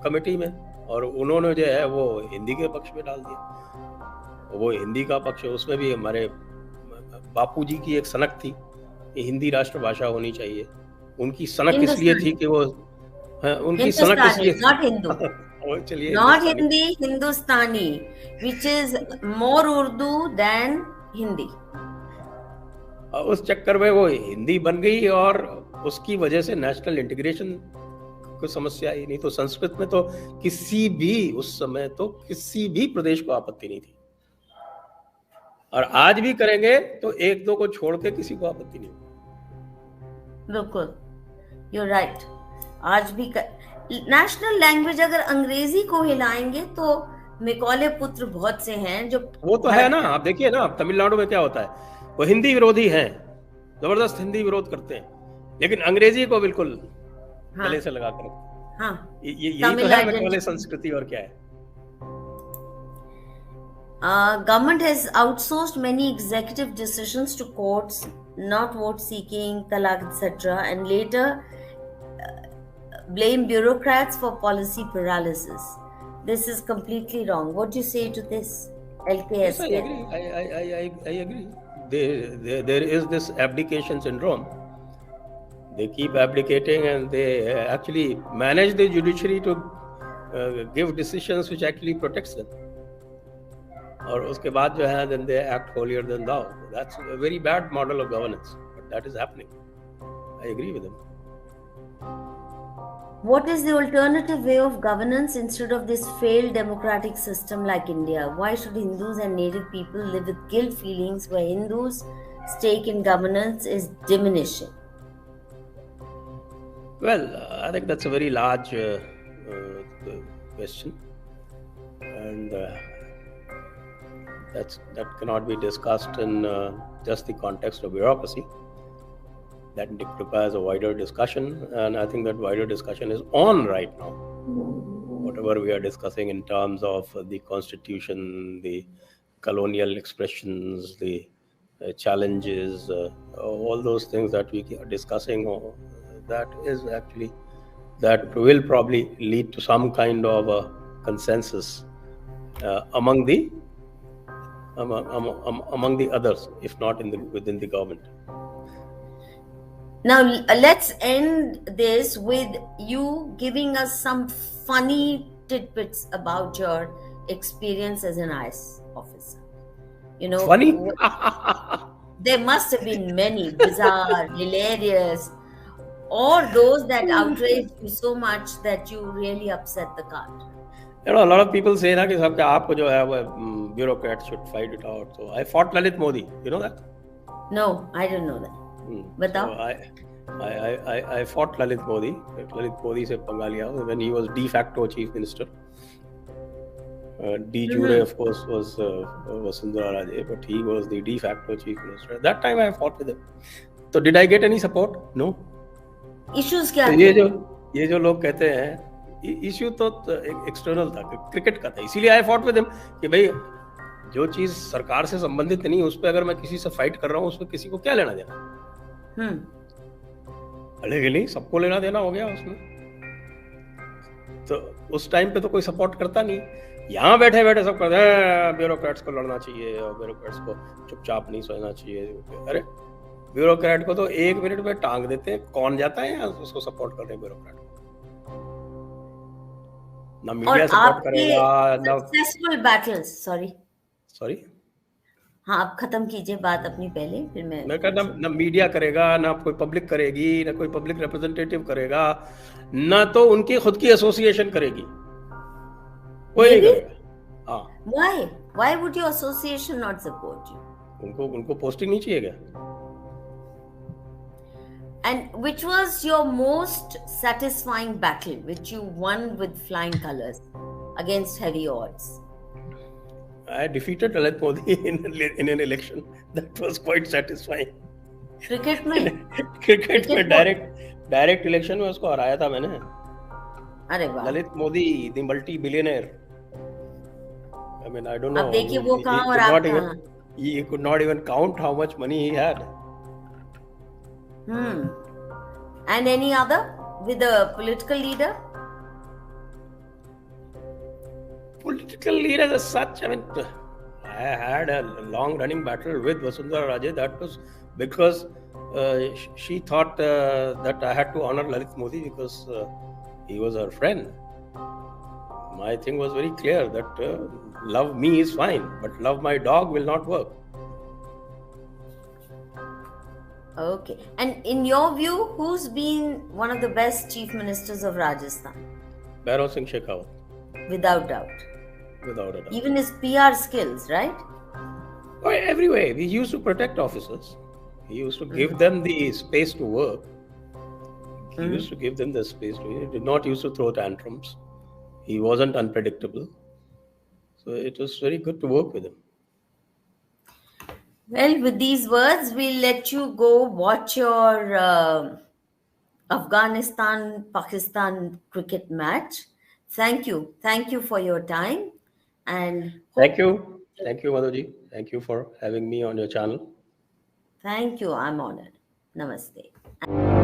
कमेटी में, और उन्होंने जो है वो हिंदी के पक्ष में डाल दिया। वो हिंदी का पक्ष, उसमें भी हमारे बापू जी की एक सनक थी कि हिंदी राष्ट्रभाषा होनी चाहिए। उनकी सनक इसलिए थी कि वो उनकी सनक इसलिए नॉट हिंदू, चलिए not Hindi, Hindustani, which is more Urdu than Hindi. उस चक्कर में वो हिंदी बन गई और उसकी वजह से नेशनल इंटीग्रेशन को समस्या ही नहीं। तो संस्कृत में तो किसी भी उस समय तो किसी भी प्रदेश को आपत्ति नहीं थी, और आज भी करेंगे तो एक दो को छोड़ के किसी को आपत्ति नहीं। बिल्कुल, यू राइट। आज भी नेशनल लैंग्वेज अगर अंग्रेजी को हिलाएंगे तो मिकौले पुत्र बहुत से हैं जो वो तो है ना। आप देखिए ना, तमिलनाडु में क्या होता है, वो हिंदी विरोधी हैं, जबरदस्त हिंदी विरोध करते हैं, लेकिन अंग्रेजी को बिल्कुल गले से लगा कर। हाँ, यही तो है मिकौले संस्कृति, और क्या है। Government has outsourced many executive decisions to courts, not vote seeking, talaq, etc., and later blame bureaucrats for policy paralysis. This is completely wrong. What do you say to this, LKS? Yes, I agree. There is this abdication syndrome. They keep abdicating, and they actually manage the judiciary to give decisions which actually protects them. और उसके बाद जो है then they act holier than thou. That's a very bad model of governance, but that is happening. I agree with him. What is the alternative way of governance instead of this failed democratic system like India? Why should Hindus and native people live with guilt feelings where Hindus' stake in governance is diminishing? Well, I think that's a very large question, and that cannot be discussed in just the context of bureaucracy. That requires a wider discussion, and I think that wider discussion is on right now. Whatever we are discussing in terms of the constitution, the colonial expressions, the challenges, all those things that we are discussing, that is actually, that will probably lead to some kind of a consensus among the others, if not within the government. Now let's end this with you giving us some funny tidbits about your experience as an IS officer. You know, funny. There must have been many bizarre, hilarious, or those that outraged you so much that you really upset the cart. You know, a lot of people say that aapko jo hai wo bureaucrats should fight it out. So I fought Lalit Modi. You know that? No, I don't know that. Batao. So I fought Lalit Modi. Lalit Modi se पंगा लिया when he was de facto chief minister. De jure, of course, was Vasundhara Raje, but he was the de facto chief minister. At that time I fought with him. So did I get any support? No. Issues क्या थे? ये जो लोग कहते हैं, इश्यू तो एक्सटर्नल था, क्रिकेट का था, इसीलिए आई फॉट विद हिम कि भाई जो चीज सरकार से संबंधित नहीं, उस पर अगर मैं किसी से फाइट कर रहा हूँ, उसमें किसी को क्या लेना देना। अलेगली सबको लेना देना हो गया उसमें। तो उस टाइम पे तो कोई सपोर्ट करता नहीं। यहाँ बैठे बैठे सब कहते हैं ब्यूरोक्रेट्स को लड़ना चाहिए और ब्यूरोक्रेट्स को चुपचाप नहीं सोचना चाहिए। अरे ब्यूरोक्रेट को तो 1 मिनट में टांग देते हैं, कौन जाता है यहाँ उसको सपोर्ट करने ब्यूरोक्रेट को? ना मीडिया सपोर्ट करेगा, ना सक्सेसफुल बैटल्स। सॉरी हाँ, आप खत्म कीजिए बात अपनी पहले, फिर मैं कहता ना मीडिया करेगा, ना कोई पब्लिक करेगी, ना कोई पब्लिक रिप्रेजेंटेटिव करेगा, ना तो उनकी खुद की एसोसिएशन करेगी। कोई नहीं Maybe? करेगा। हाँ, Why? Why would your association not support you? उनको पोस्टिंग नहीं चाहिए क्या? And which was your most satisfying battle, which you won with flying colors against heavy odds? I defeated Lalit Modi in an election. That was quite satisfying. Cricket में? क्रिकेट में Cricket डायरेक्ट इलेक्शन में उसको हराया था मैंने। अरे वाह। Lalit Modi, the multi billionaire. I mean, I don't know. अब देखिए वो He कहाँ और could आप not कहाँ। even he could not even count how much money he had. And any other with a political leader? Political leaders as such, I mean, I had a long running battle with Vasundhara Raje. That was because she thought that I had to honor Lalit Modi because he was her friend. My thing was very clear that love me is fine, but love my dog will not work. Okay. And in your view, who's been one of the best chief ministers of Rajasthan? Bhairav Singh Shekhawat, Without doubt. without a doubt. Even his PR skills, right? Oh, every way. We used to protect officers. He used to give them the space to work. He used to give them the space to. He did not used to throw tantrums. He wasn't unpredictable. So it was very good to work with him. Well, with these words, we'll let you go watch your Afghanistan Pakistan cricket match. Thank you. Thank you for your time. And Thank you. Thank you, Madhuji. Thank you for having me on your channel. thank you. I'm honored. Namaste.